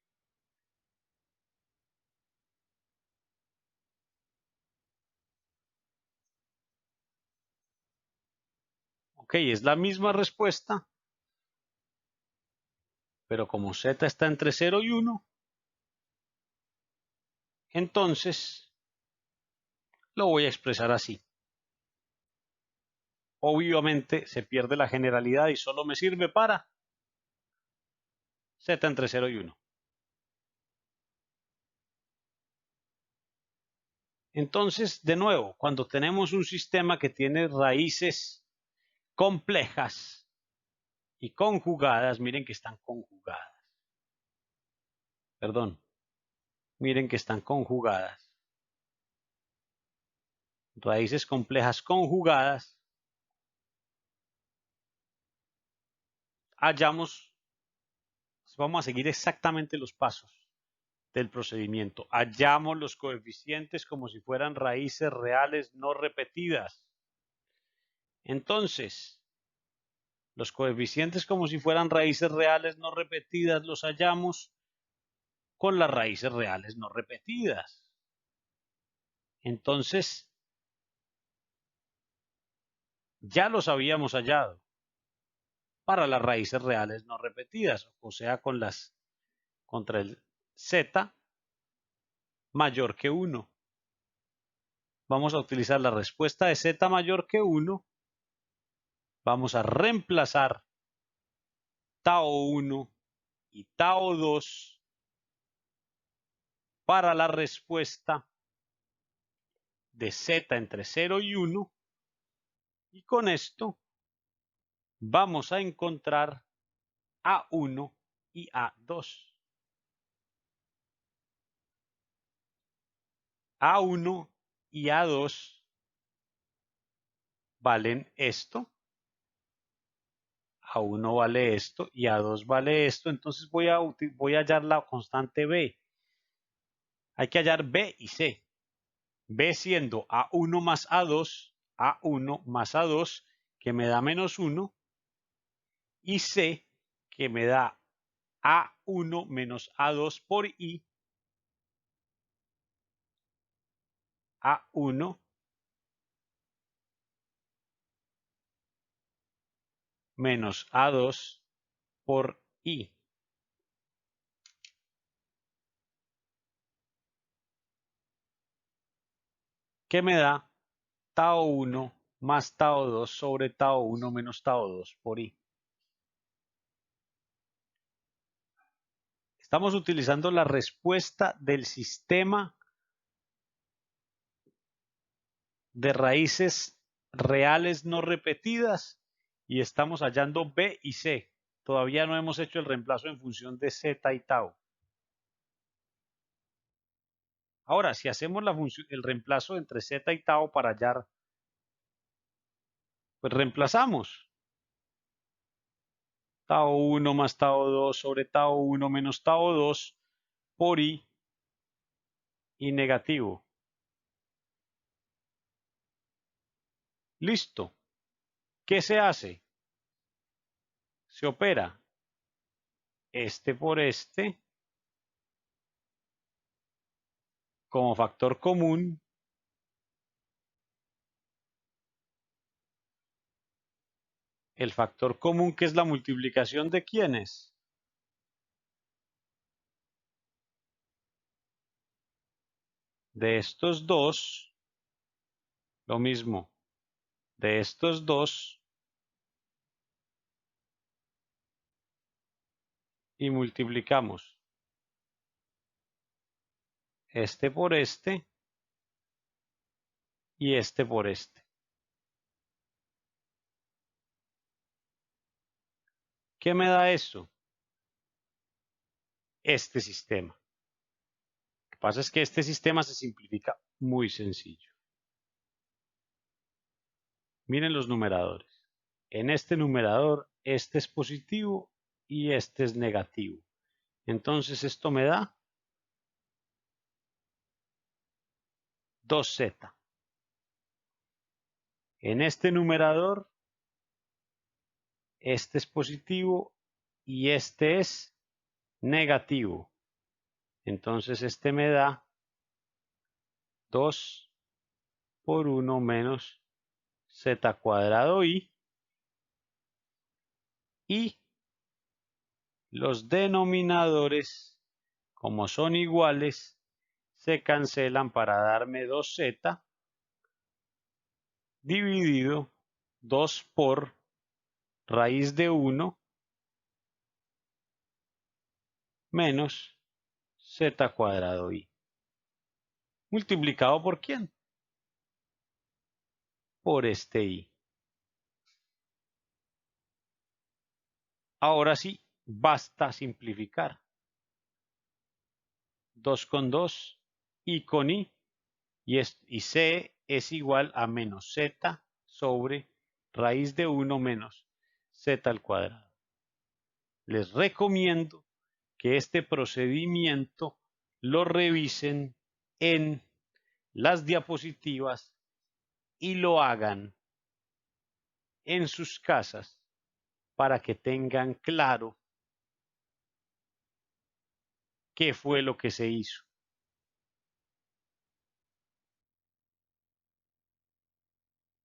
Ok, es la misma respuesta, pero como z está entre 0 y 1, entonces lo voy a expresar así. Obviamente se pierde la generalidad y solo me sirve para z entre 0 y 1. Entonces, de nuevo, cuando tenemos un sistema que tiene raíces complejas y conjugadas, miren que están conjugadas. Perdón, miren que están conjugadas. Raíces complejas conjugadas. Vamos a seguir exactamente los pasos del procedimiento. Hallamos los coeficientes como si fueran raíces reales no repetidas. Entonces, los coeficientes como si fueran raíces reales no repetidas los hallamos con las raíces reales no repetidas. Entonces, ya los habíamos hallado para las raíces reales no repetidas, o sea, contra el z mayor que 1. Vamos a utilizar la respuesta de z mayor que 1. Vamos a reemplazar tau 1 y tau 2 para la respuesta de z entre 0 y 1. Y con esto vamos a encontrar A1 y A2. A1 y A2 valen esto. A1 vale esto y A2 vale esto. Entonces voy a hallar la constante B. Hay que hallar B y C. B siendo A1 más A2, A1 más A2, que me da menos 1, y C, que me da A1 menos A2 por I, A1 menos A2 por I. Que me da tau 1 más tau 2 sobre tau 1 menos tau 2 por I. Estamos utilizando la respuesta del sistema de raíces reales no repetidas y estamos hallando B y C. Todavía no hemos hecho el reemplazo en función de Z y tau. Ahora, si hacemos el reemplazo entre Z y tau para hallar, pues reemplazamos. Tau 1 más tau 2 sobre tau 1 menos tau 2 por I y negativo. Listo. ¿Qué se hace? Se opera este por este como factor común. El factor común, que es la multiplicación de ¿quiénes? De estos dos. Lo mismo. De estos dos. Y multiplicamos este por este y este por este. ¿Qué me da eso? Este sistema. Lo que pasa es que este sistema se simplifica muy sencillo. Miren los numeradores. En este numerador, este es positivo y este es negativo. Entonces esto me da 2z. En este numerador, este es positivo y este es negativo. Entonces este me da 2 por 1 menos z cuadrado y los denominadores, como son iguales, se cancelan para darme 2z dividido 2 por raíz de 1 menos z cuadrado y. multiplicado por ¿quién? Por este I. Ahora sí, basta simplificar. 2 con 2, I con I, y C es igual a menos Z sobre raíz de 1 menos Z al cuadrado. Les recomiendo que este procedimiento lo revisen en las diapositivas y lo hagan en sus casas para que tengan claro qué fue lo que se hizo.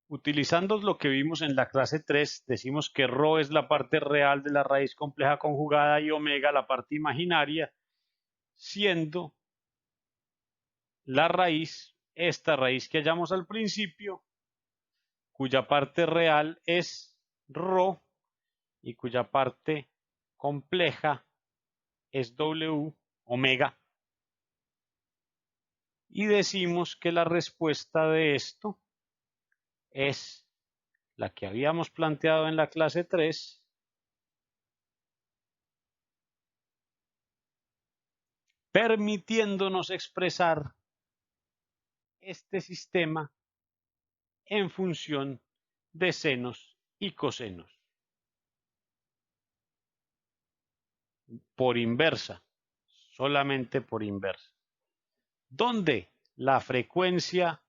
Utilizando lo que vimos en la clase 3, decimos que ρ es la parte real de la raíz compleja conjugada y omega la parte imaginaria, siendo la raíz, esta raíz que hallamos al principio, cuya parte real es ρ y cuya parte compleja es W, omega. Y decimos que la respuesta de esto es la que habíamos planteado en la clase 3, permitiéndonos expresar este sistema en función de senos y cosenos. Por inversa, solamente por inversa. Donde la frecuencia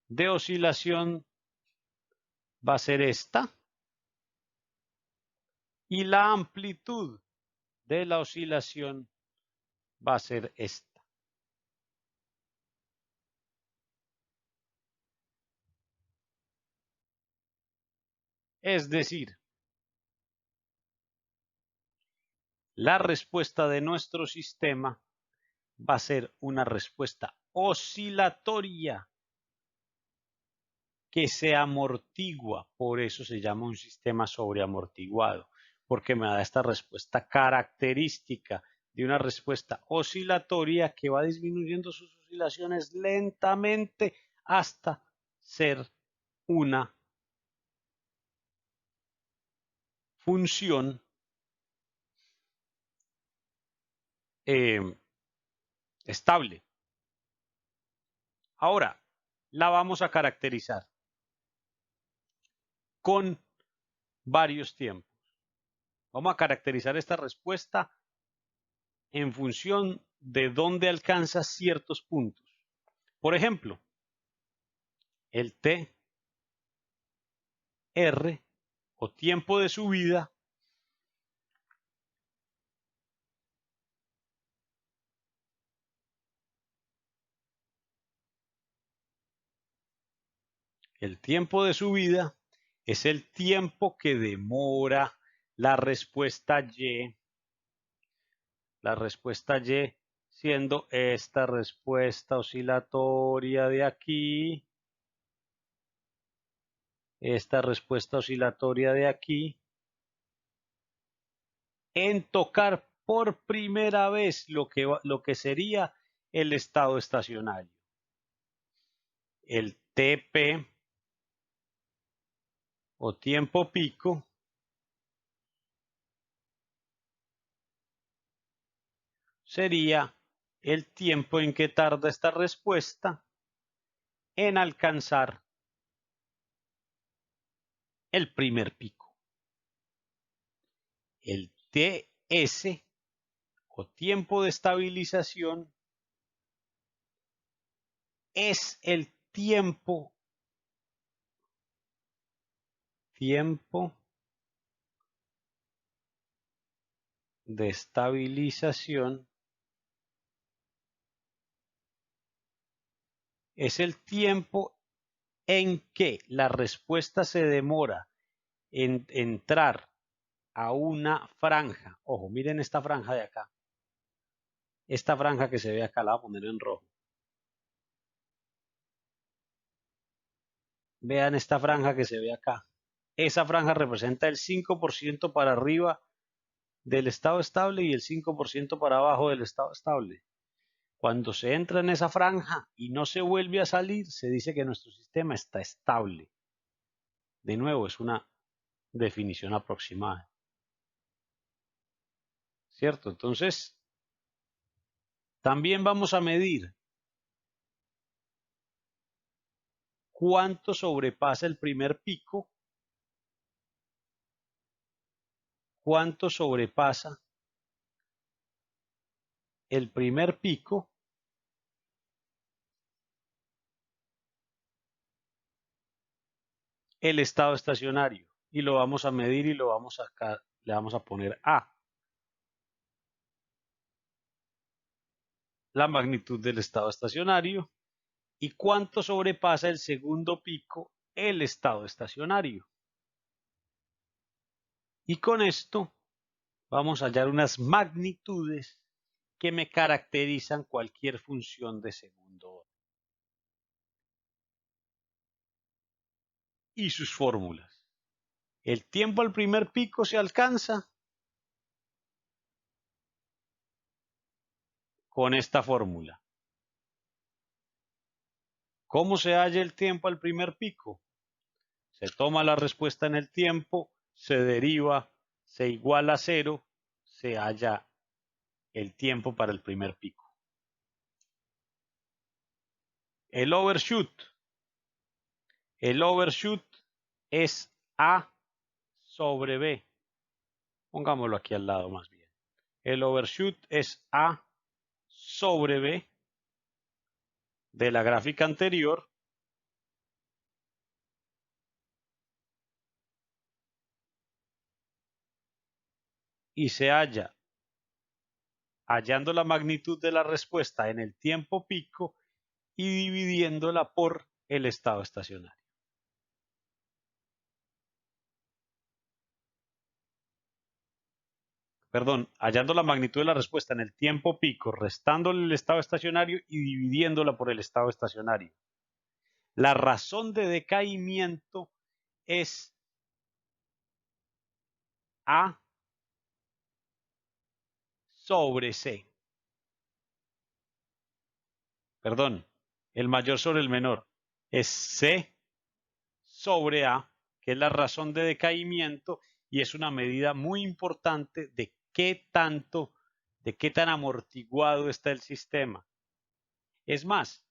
de oscilación va a ser esta y la amplitud de la oscilación va a ser esta. Es decir, la respuesta de nuestro sistema va a ser una respuesta oscilatoria que se amortigua, por eso se llama un sistema sobreamortiguado, porque me da esta respuesta característica de una respuesta oscilatoria que va disminuyendo sus oscilaciones lentamente hasta ser una función estable. Ahora, la vamos a caracterizar con varios tiempos. Vamos a caracterizar esta respuesta en función de dónde alcanza ciertos puntos. Por ejemplo, el T, R o tiempo de subida el tiempo de subida es el tiempo que demora la respuesta Y siendo esta respuesta oscilatoria de aquí, esta respuesta oscilatoria de aquí, en tocar por primera vez lo que sería el estado estacionario. El TP o tiempo pico sería el tiempo en que tarda esta respuesta en alcanzar el primer pico. El TS o tiempo de estabilización es el tiempo de estabilización, es el tiempo en que la respuesta se demora en entrar a una franja. Ojo, miren esta franja de acá. Esta franja que se ve acá la voy a poner en rojo. Vean esta franja que se ve acá. Esa franja representa el 5% para arriba del estado estable y el 5% para abajo del estado estable. Cuando se entra en esa franja y no se vuelve a salir, se dice que nuestro sistema está estable. De nuevo, es una definición aproximada. ¿Cierto? Entonces, también vamos a medir cuánto sobrepasa el primer pico, cuánto sobrepasa el primer pico el estado estacionario, y lo vamos a medir y lo vamos a acá, le vamos a poner A, la magnitud del estado estacionario, y cuánto sobrepasa el segundo pico el estado estacionario. Y con esto vamos a hallar unas magnitudes que me caracterizan cualquier función de segundo orden y sus fórmulas. El tiempo al primer pico se alcanza con esta fórmula. ¿Cómo se halla el tiempo al primer pico? Se toma la respuesta en el tiempo, se deriva, se iguala a 0, se halla el tiempo para el primer pico. El overshoot. El overshoot es A sobre B. Pongámoslo aquí al lado más bien. El overshoot es A sobre B de la gráfica anterior y se halla hallando la magnitud de la respuesta en el tiempo pico y dividiéndola por el estado estacionario. Perdón, hallando la magnitud de la respuesta en el tiempo pico, restándole el estado estacionario y dividiéndola por el estado estacionario. La razón de decaimiento es A sobre C. Perdón, el mayor sobre el menor. Es C sobre A, que es la razón de decaimiento y es una medida muy importante de qué tan amortiguado está el sistema. Es más,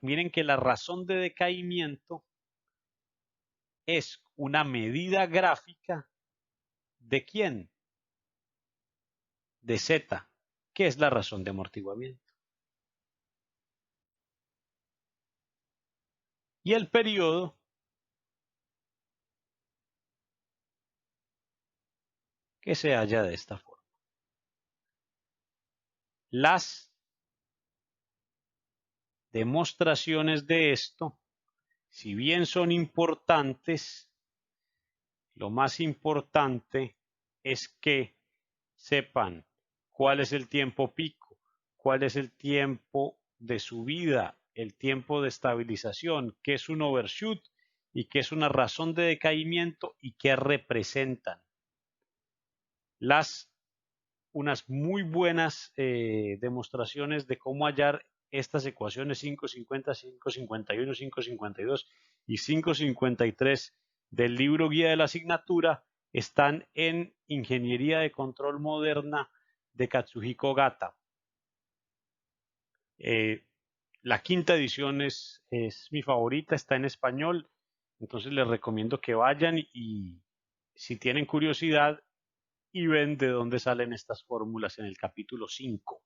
miren que la razón de decaimiento es una medida gráfica de quién? De Z, que es la razón de amortiguamiento. Y el periodo que se halla de esta forma. Las demostraciones de esto, si bien son importantes, lo más importante es que sepan cuál es el tiempo pico, cuál es el tiempo de subida, el tiempo de estabilización, qué es un overshoot y qué es una razón de decaimiento y qué representan. Unas muy buenas demostraciones de cómo hallar estas ecuaciones 550, 551, 552 y 553 del libro Guía de la Asignatura están en Ingeniería de Control Moderna de Katsuhiko Gata. La quinta edición es mi favorita, está en español, entonces les recomiendo que vayan y si tienen curiosidad y ven de dónde salen estas fórmulas en el capítulo 5.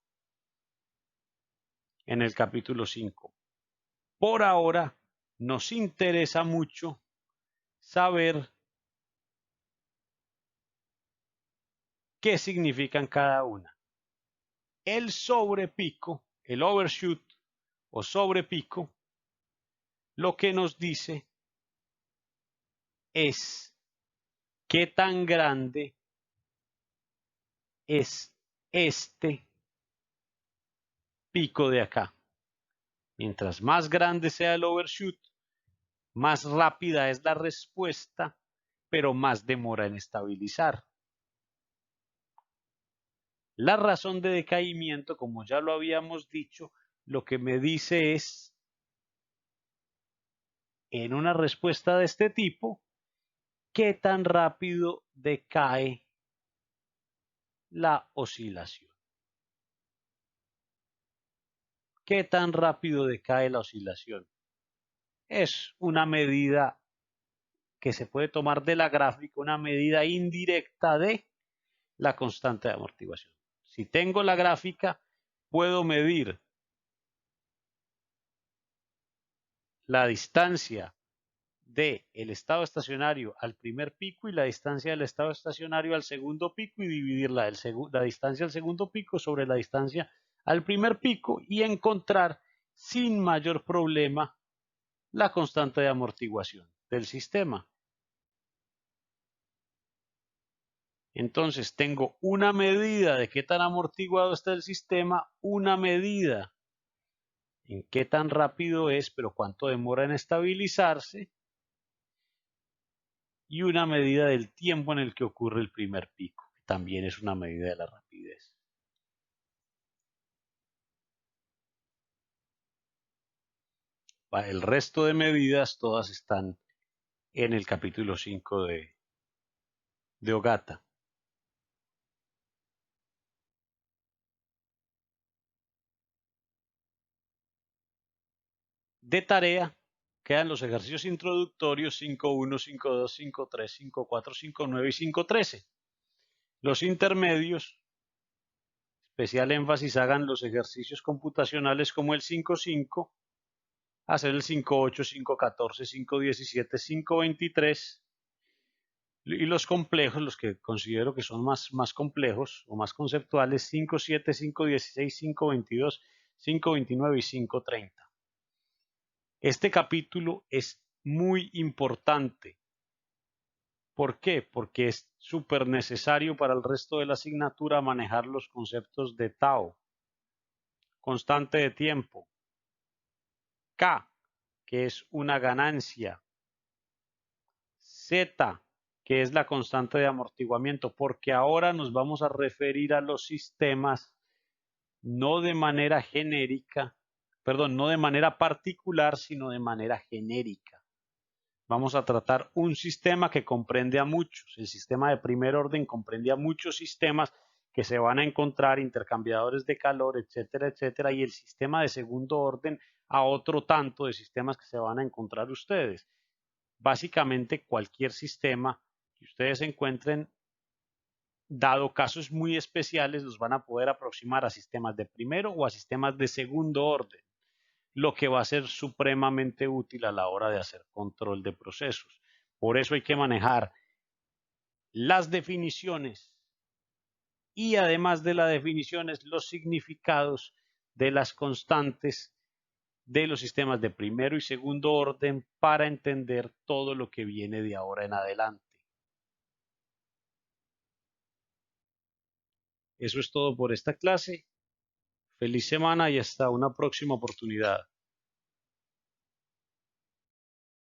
En el capítulo 5. Por ahora nos interesa mucho saber qué significan cada una. El sobrepico, el overshoot o sobrepico, lo que nos dice es qué tan grande es este pico de acá. Mientras más grande sea el overshoot, más rápida es la respuesta, pero más demora en estabilizar. La razón de decaimiento, como ya lo habíamos dicho, lo que me dice es, en una respuesta de este tipo, qué tan rápido decae la oscilación. ¿Qué tan rápido decae la oscilación? Es una medida que se puede tomar de la gráfica, una medida indirecta de la constante de amortiguación. Si tengo la gráfica, puedo medir la distancia del estado estacionario al primer pico y la distancia del estado estacionario al segundo pico y dividir la distancia al segundo pico sobre la distancia al primer pico y encontrar sin mayor problema la constante de amortiguación del sistema. Entonces tengo una medida de qué tan amortiguado está el sistema, una medida en qué tan rápido es, pero cuánto demora en estabilizarse, y una medida del tiempo en el que ocurre el primer pico, que también es una medida de la rapidez. El resto de medidas todas están en el capítulo 5 de Ogata. De tarea quedan los ejercicios introductorios 5.1, 5.2, 5.3, 5.4, 5.9 y 5.13. Los intermedios, especial énfasis hagan los ejercicios computacionales como el 5.5, hacer el 5.8, 5.14, 5.17, 5.23 y los complejos, los que considero que son más complejos o más conceptuales, 5.7, 5.16, 5.22, 5.29 y 5.30. Este capítulo es muy importante. ¿Por qué? Porque es súper necesario para el resto de la asignatura manejar los conceptos de tau, constante de tiempo, K, que es una ganancia, Z, que es la constante de amortiguamiento, porque ahora nos vamos a referir a los sistemas no de manera genérica, perdón, no de manera particular, sino de manera genérica. Vamos a tratar un sistema que comprende a muchos. El sistema de primer orden comprende a muchos sistemas que se van a encontrar, intercambiadores de calor, etcétera, etcétera, y el sistema de segundo orden a otro tanto de sistemas que se van a encontrar ustedes. Básicamente cualquier sistema que ustedes encuentren, dado casos muy especiales, los van a poder aproximar a sistemas de primero o a sistemas de segundo orden, lo que va a ser supremamente útil a la hora de hacer control de procesos. Por eso hay que manejar las definiciones y además de las definiciones, los significados de las constantes de los sistemas de primero y segundo orden para entender todo lo que viene de ahora en adelante. Eso es todo por esta clase. Feliz semana y hasta una próxima oportunidad.